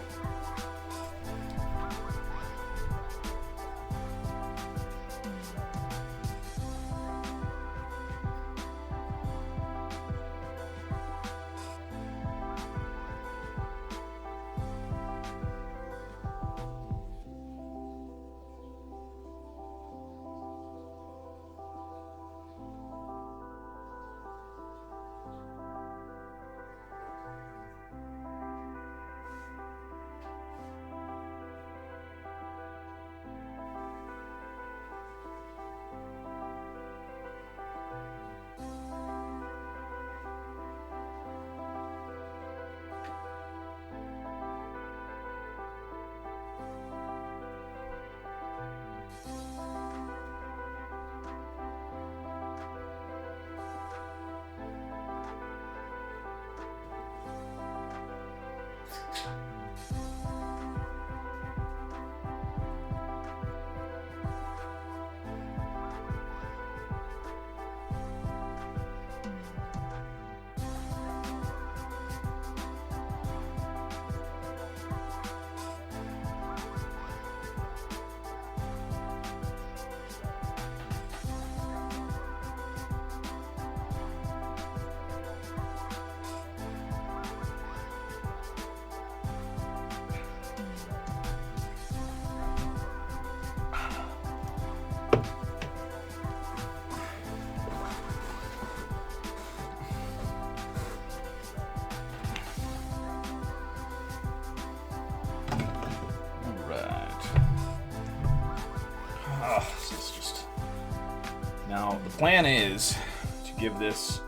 Now, the plan is to give this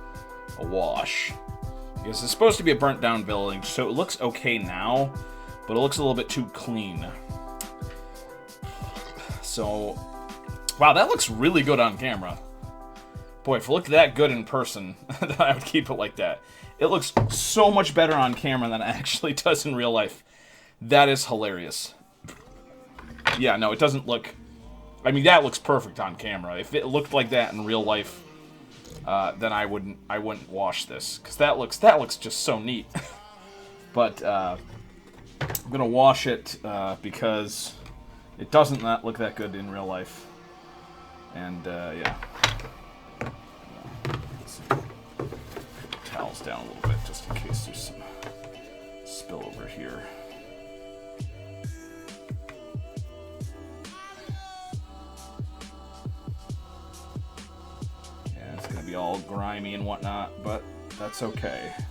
a wash. Because it's supposed to be a burnt down village, so it looks okay now, but it looks a little bit too clean. So, wow, that looks really good on camera. Boy, if it looked that good in person, then I would keep it like that. It looks so much better on camera than it actually does in real life. That is hilarious. Yeah, no, it doesn't look... I mean, that looks perfect on camera. If it looked like that in real life, then I wouldn't wash this, because that looks just so neat. But I'm gonna wash it because it doesn't not look that good in real life. And yeah, towels down a little bit just in case there's some spill over here. Yeah, it's gonna be all grimy and whatnot, but that's okay. Yeah.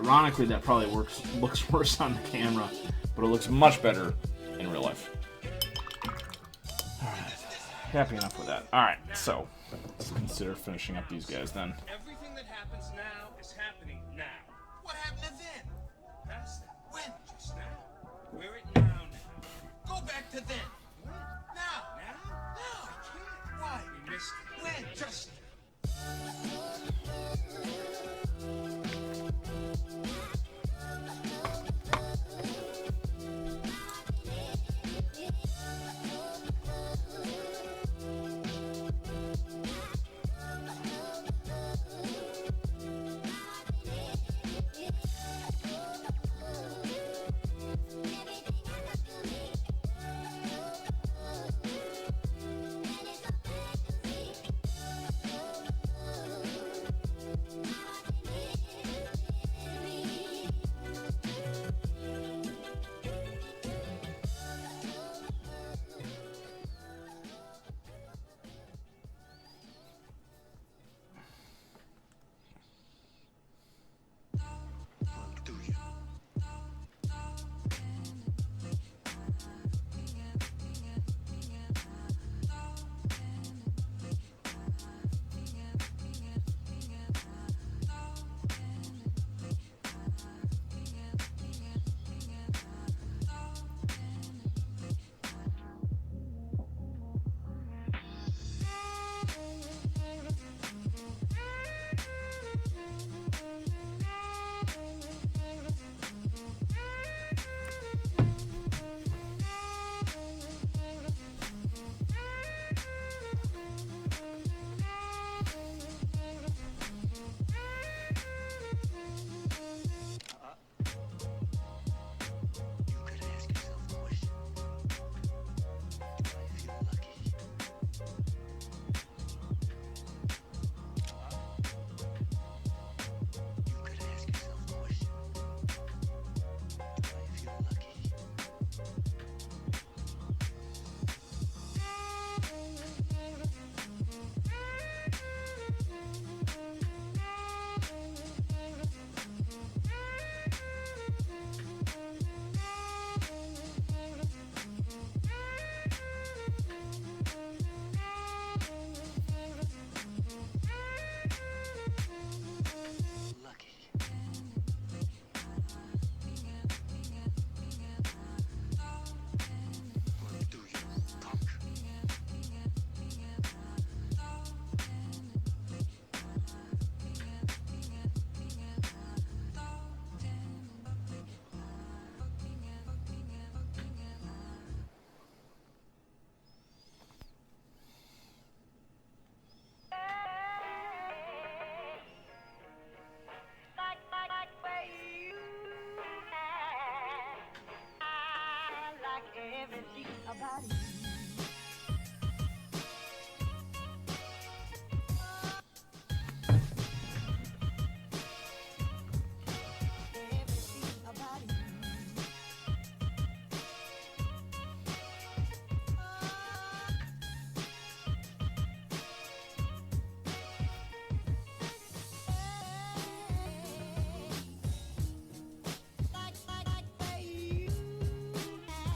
Ironically, that probably looks worse on the camera, but it looks much better in real life. Alright, happy enough with that. Alright, so let's consider finishing up these guys then. Everything that happens now is happening now. What happened to then? Past that. When? Just now. We're at now. Go back to then. When? Now. Now? Now. I can't. Why? We missed it. When? Just. Do you? You could ask yourself a question. Do I feel lucky? You could ask yourself a question. Do I feel lucky? Lucky. Well, do you, punk? Like where you at. I like everything about you. Everything about you. Like where you at.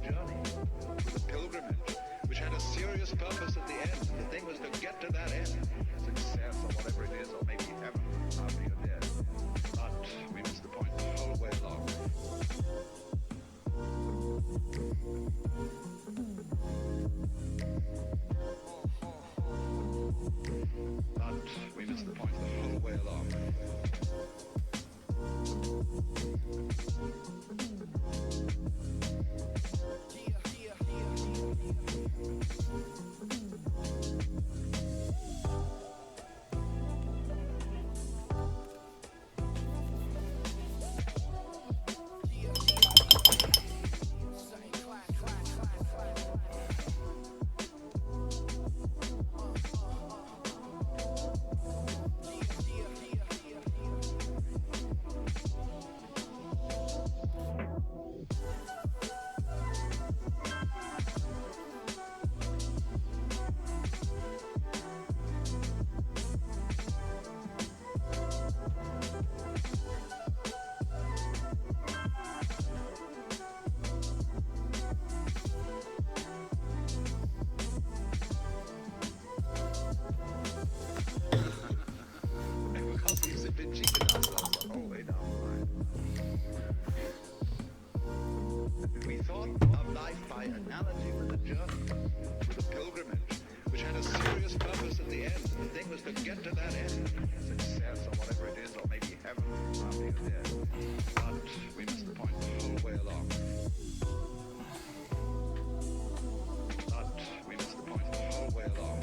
journey, with a pilgrimage, which had a serious purpose at the end. The thing was to get to that end. Success or whatever it is, or maybe heaven after you're dead. But we missed the point the whole way along. But we missed the point the whole way along. We thought of life by analogy with a journey, with a pilgrimage, which had a serious purpose at the end. The thing was to get to that end. Success or whatever it is, or maybe heaven after you're dead. But we missed the point the whole way along. But we missed the point the whole way along.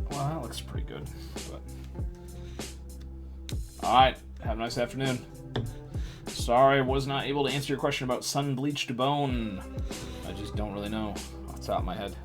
Well, that looks pretty good. But... Alright, have a nice afternoon. Sorry I was not able to answer your question about sun-bleached bone. I just don't really know off the top of my head.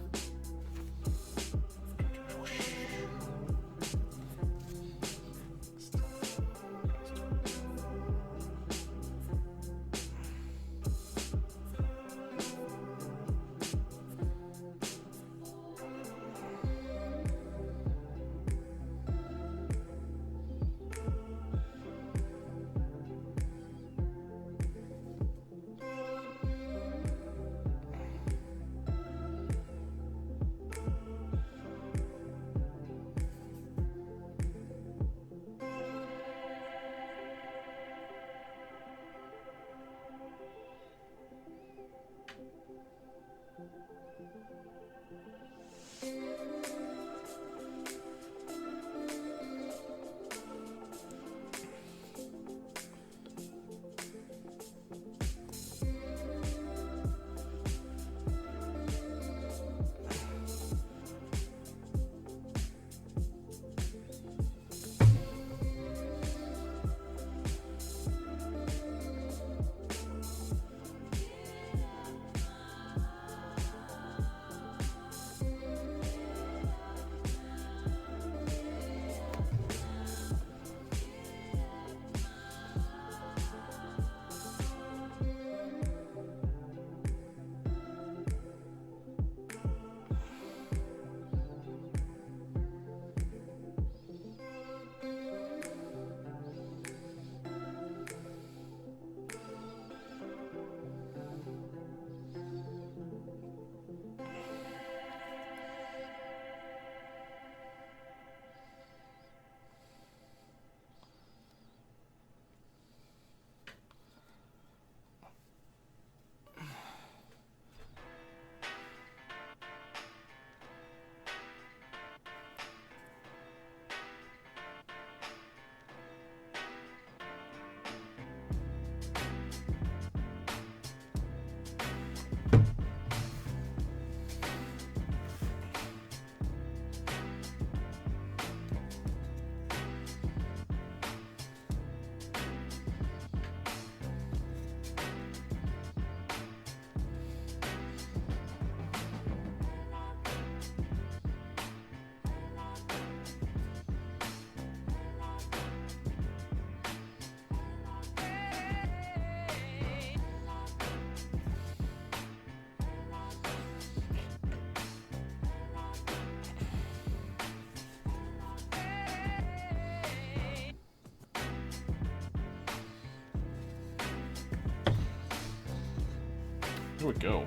Here we go.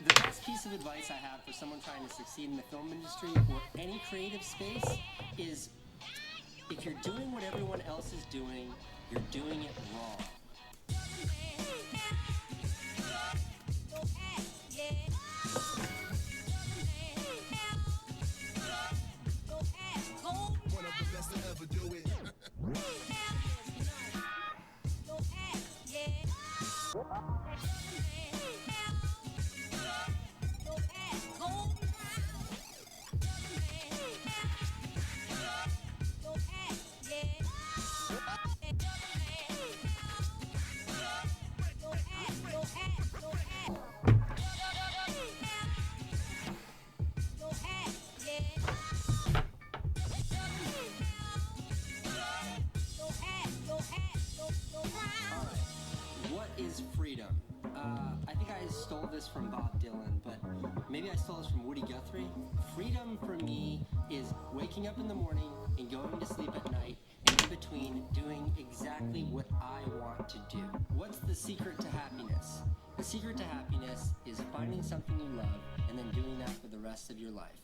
The best piece of advice I have for someone trying to succeed in the film industry or any creative space is if you're doing what everyone else is doing, you're doing it wrong. One of the best to ever do it. this from Bob Dylan, but maybe I stole this from Woody Guthrie. Freedom for me is waking up in the morning and going to sleep at night, and in between doing exactly what I want to do. What's the secret to happiness? The secret to happiness is finding something you love and then doing that for the rest of your life.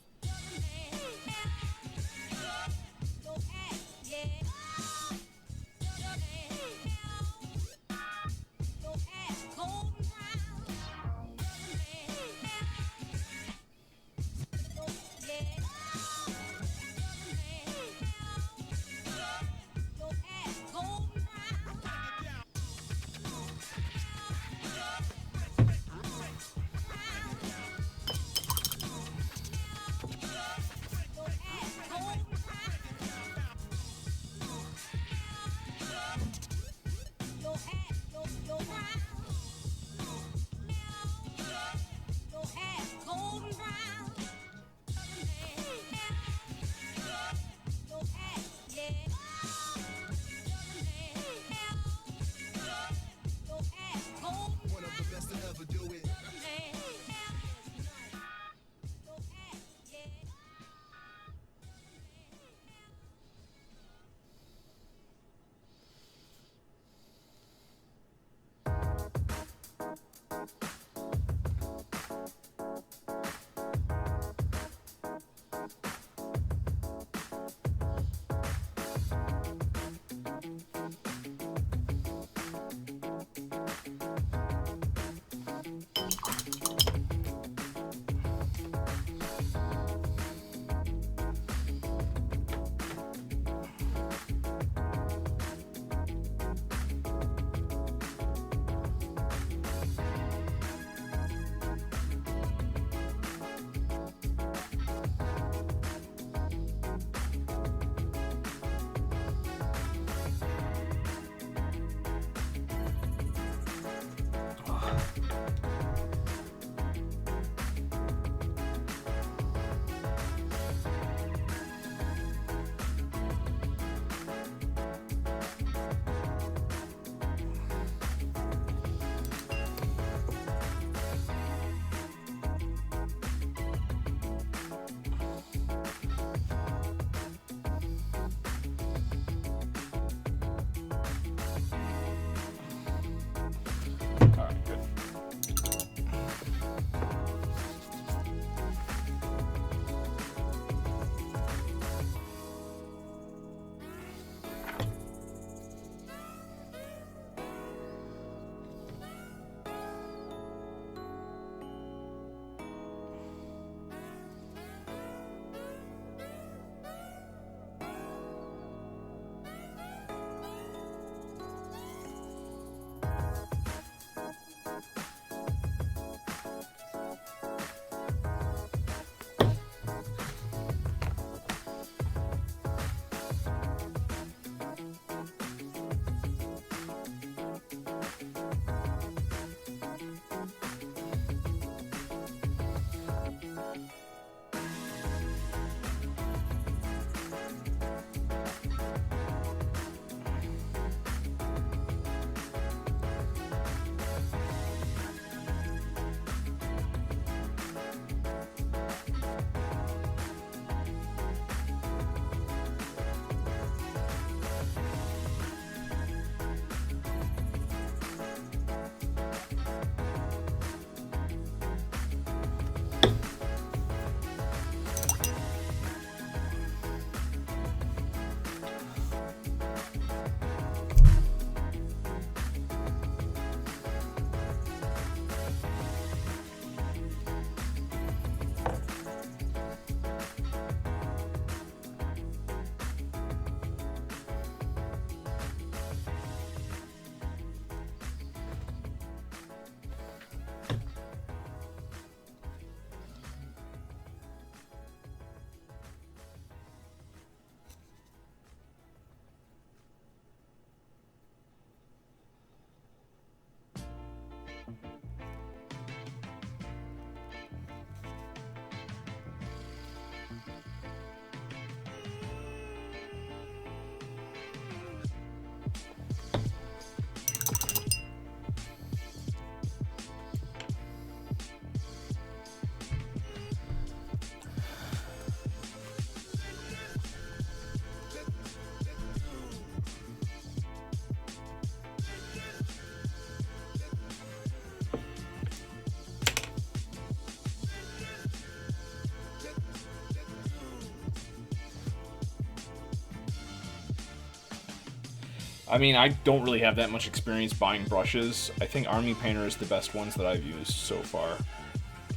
I mean, I don't really have that much experience buying brushes. I think Army Painter is the best ones that I've used so far.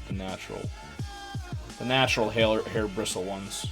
The natural hair bristle ones.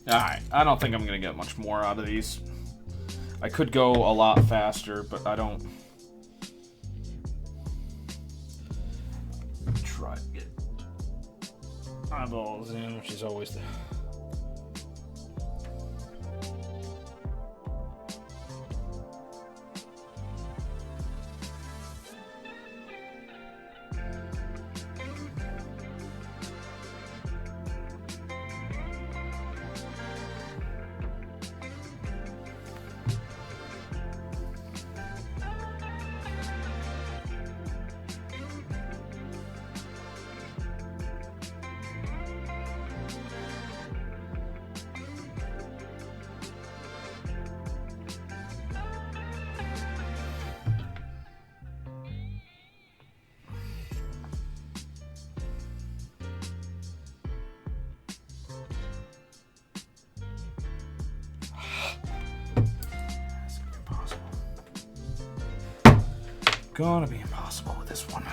Alright, I don't think I'm going to get much more out of these. I could go a lot faster, but I don't... Try to get eyeballs in, which is always the... Gonna be impossible with this one.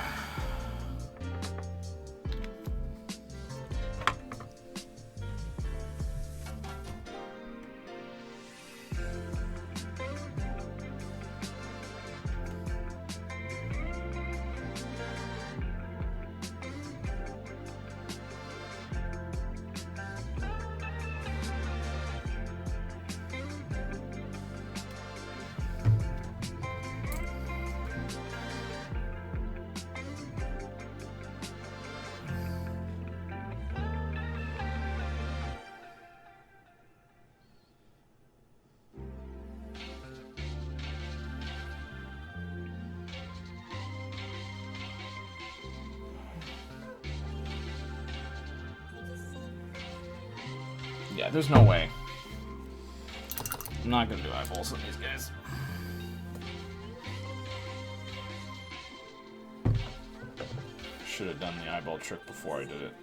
Yeah, there's no way. I'm not gonna do eyeballs on these guys. Should have done the eyeball trick before I did it.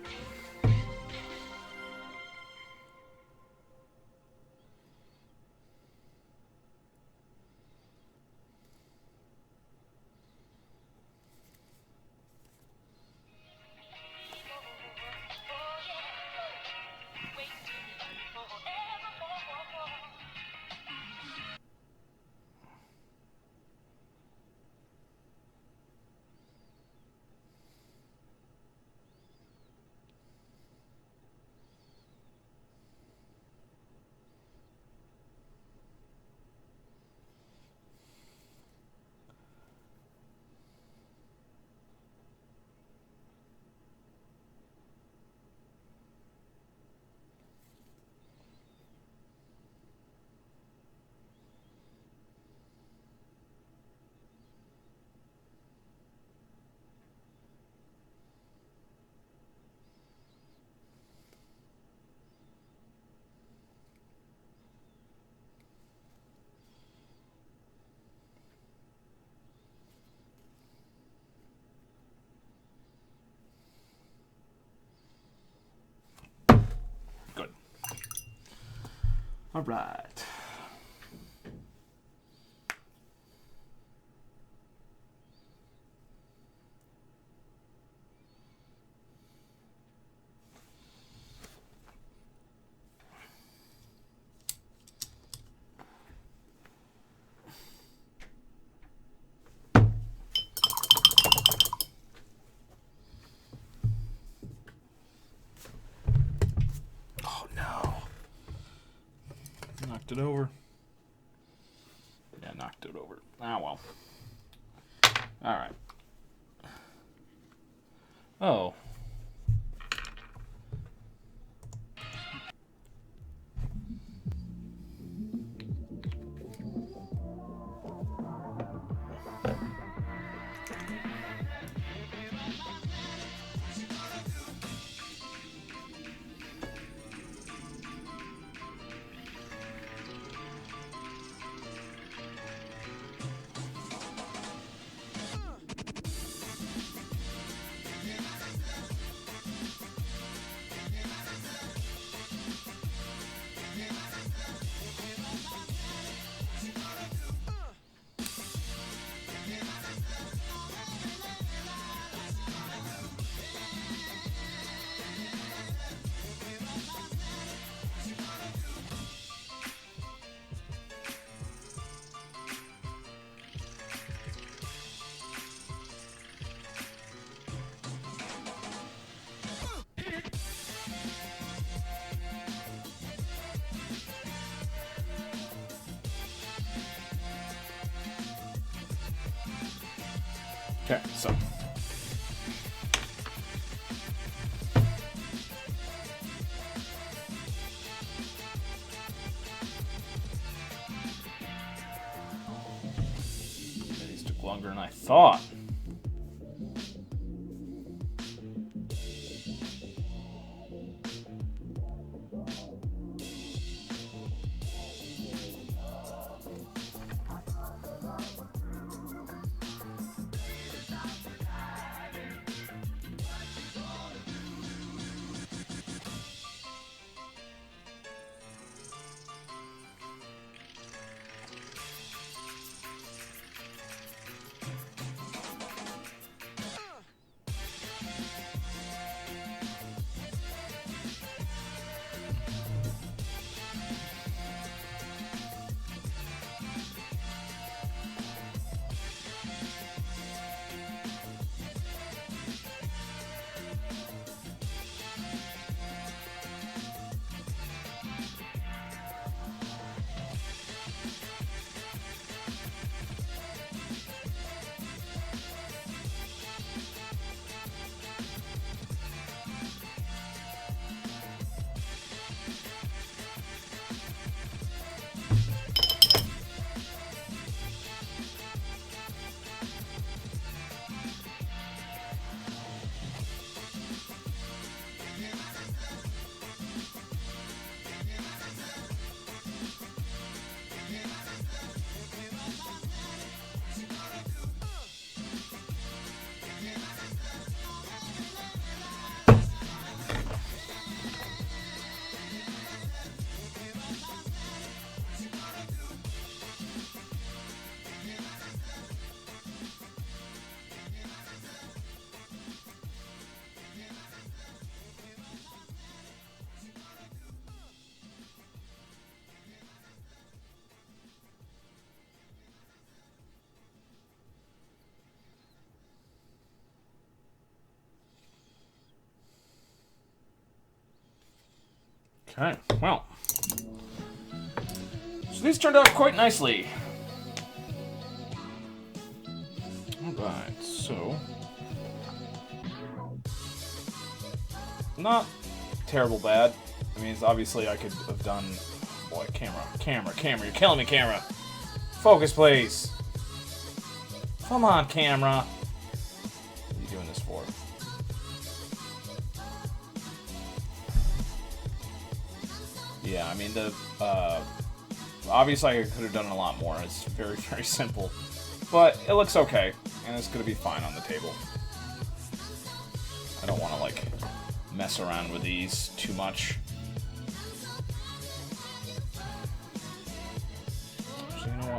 All right. Oh no. Knocked it over. Yeah, knocked it over. Ah, well. Alright. Oh. Okay, so. These took longer than I thought. Okay, well. So these turned out quite nicely. Alright, so. Not terrible bad. I mean, obviously I could have done. Boy, camera, you're killing me, camera. Focus, please. Come on, camera. What are you doing this for? Yeah, I mean, obviously I could have done a lot more. It's very, very simple. But it looks okay, and it's going to be fine on the table. I don't want to, like, mess around with these too much.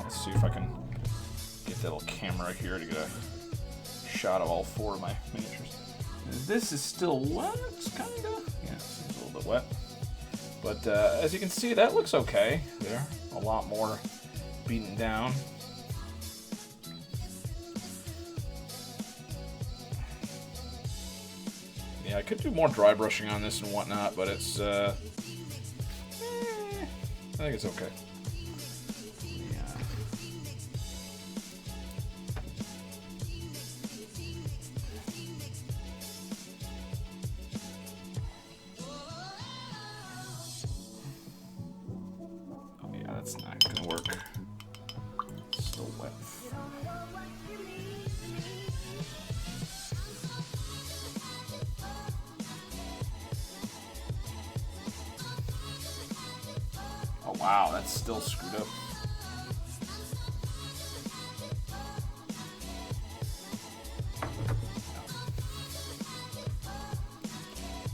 let's see if I can get that little camera here to get a shot of all 4 of my miniatures. This is still wet, kinda. Yeah, seems a little bit wet. But as you can see, that looks okay there. A lot more beaten down. Yeah, I could do more dry brushing on this and whatnot, but it's, I think it's okay. Yeah. Oh yeah, that's not gonna work. It's still wet. Oh wow, that's still screwed up.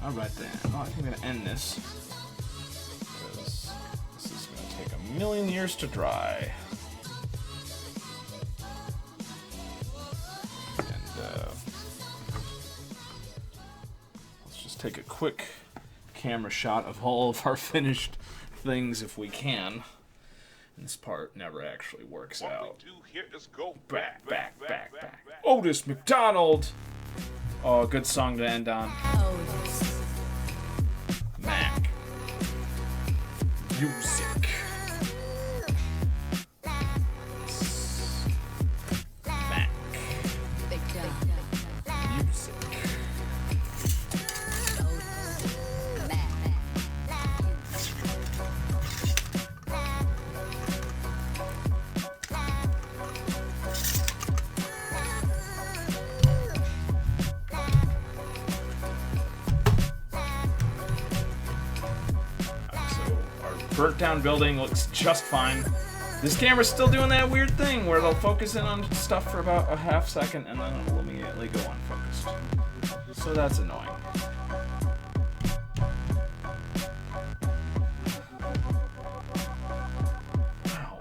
Alright then, I think I'm gonna end this, because this is gonna take a million years to dry. And let's just take a quick camera shot of all of our finished things if we can. And this part never actually works out. Back. Otis McDonald! Oh, good song to end on. Mac. Music. Mac. Music. Burnt down building looks just fine. This camera's still doing that weird thing where it'll focus in on stuff for about a half second and then it'll immediately go unfocused. So that's annoying. Wow.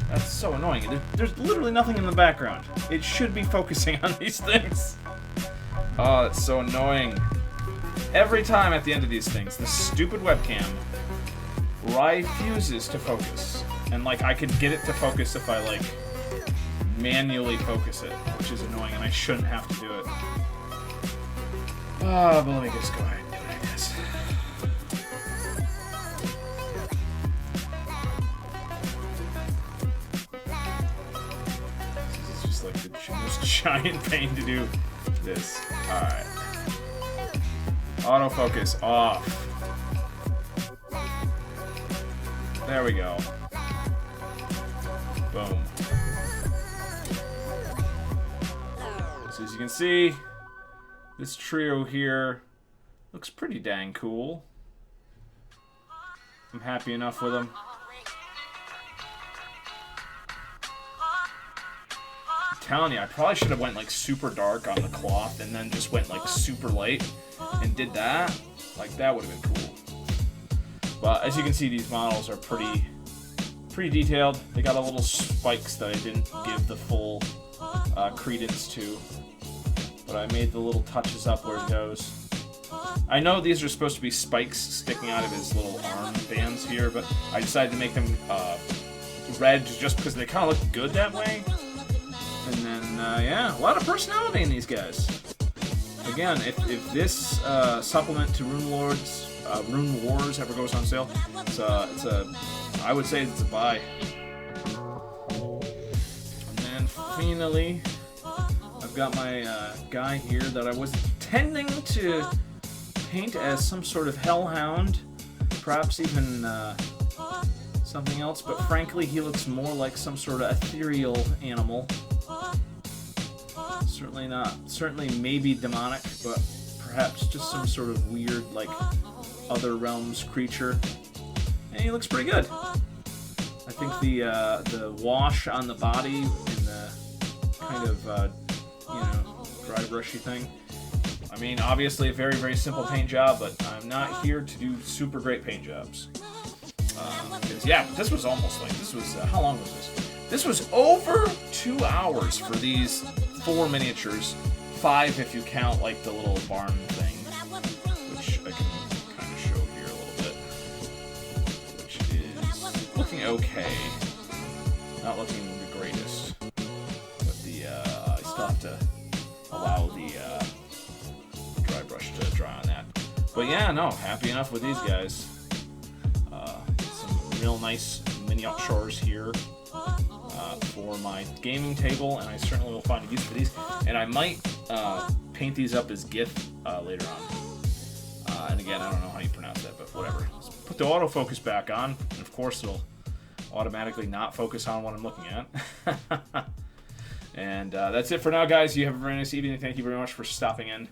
That's so annoying. There's literally nothing in the background. It should be focusing on these things. Oh, that's so annoying. Every time at the end of these things, this stupid webcam refuses to focus. And like I could get it to focus if I like manually focus it, which is annoying and I shouldn't have to do it. But let me just go ahead and do it, I guess. This is just like the most giant pain to do this. Alright. Autofocus off. There we go. Boom. So as you can see, this trio here looks pretty dang cool. I'm happy enough with them. I'm telling you, I probably should have went like super dark on the cloth and then just went like super light and did that. Like that would have been cool. But as you can see, these models are pretty detailed. They got a little spikes that I didn't give the full credence to, but I made the little touches up where it goes. I know these are supposed to be spikes sticking out of his little arm bands here, but I decided to make them red just because they kind of look good that way. And then, yeah, a lot of personality in these guys. Again, if this supplement to RuneWars ever goes on sale, I would say it's a buy. And then finally, I've got my guy here that I was intending to paint as some sort of hellhound, perhaps even something else, but frankly he looks more like some sort of ethereal animal. Certainly maybe demonic, but perhaps just some sort of weird, like, other realms creature. And he looks pretty good. I think the wash on the body and the kind of, dry brushy thing. I mean, obviously a very, very simple paint job, but I'm not here to do super great paint jobs. Because, yeah, this was almost like, how long was this? This was over 2 hours for these 4 miniatures. 5 if you count like the little barn thing, which I can kind of show here a little bit, which is looking okay. Not looking the greatest, but the I still have to allow the dry brush to dry on that. But yeah, no, happy enough with these guys. Some real nice miniatures here for my gaming table, and I certainly will find a use for these. And I might paint these up as GIF later on. And again, I don't know how you pronounce that, but whatever. Let's put the autofocus back on, and of course it'll automatically not focus on what I'm looking at. And that's it for now, guys. You have a very nice evening. Thank you very much for stopping in.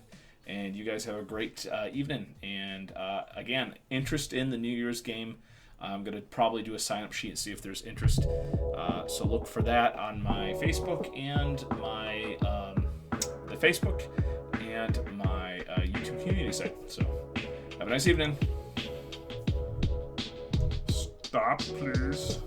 And you guys have a great evening. And again, interest in the New Year's game. I'm going to probably do a sign-up sheet and see if there's interest. So look for that on my Facebook and my the Facebook and my YouTube community site. So have a nice evening. Stop, please.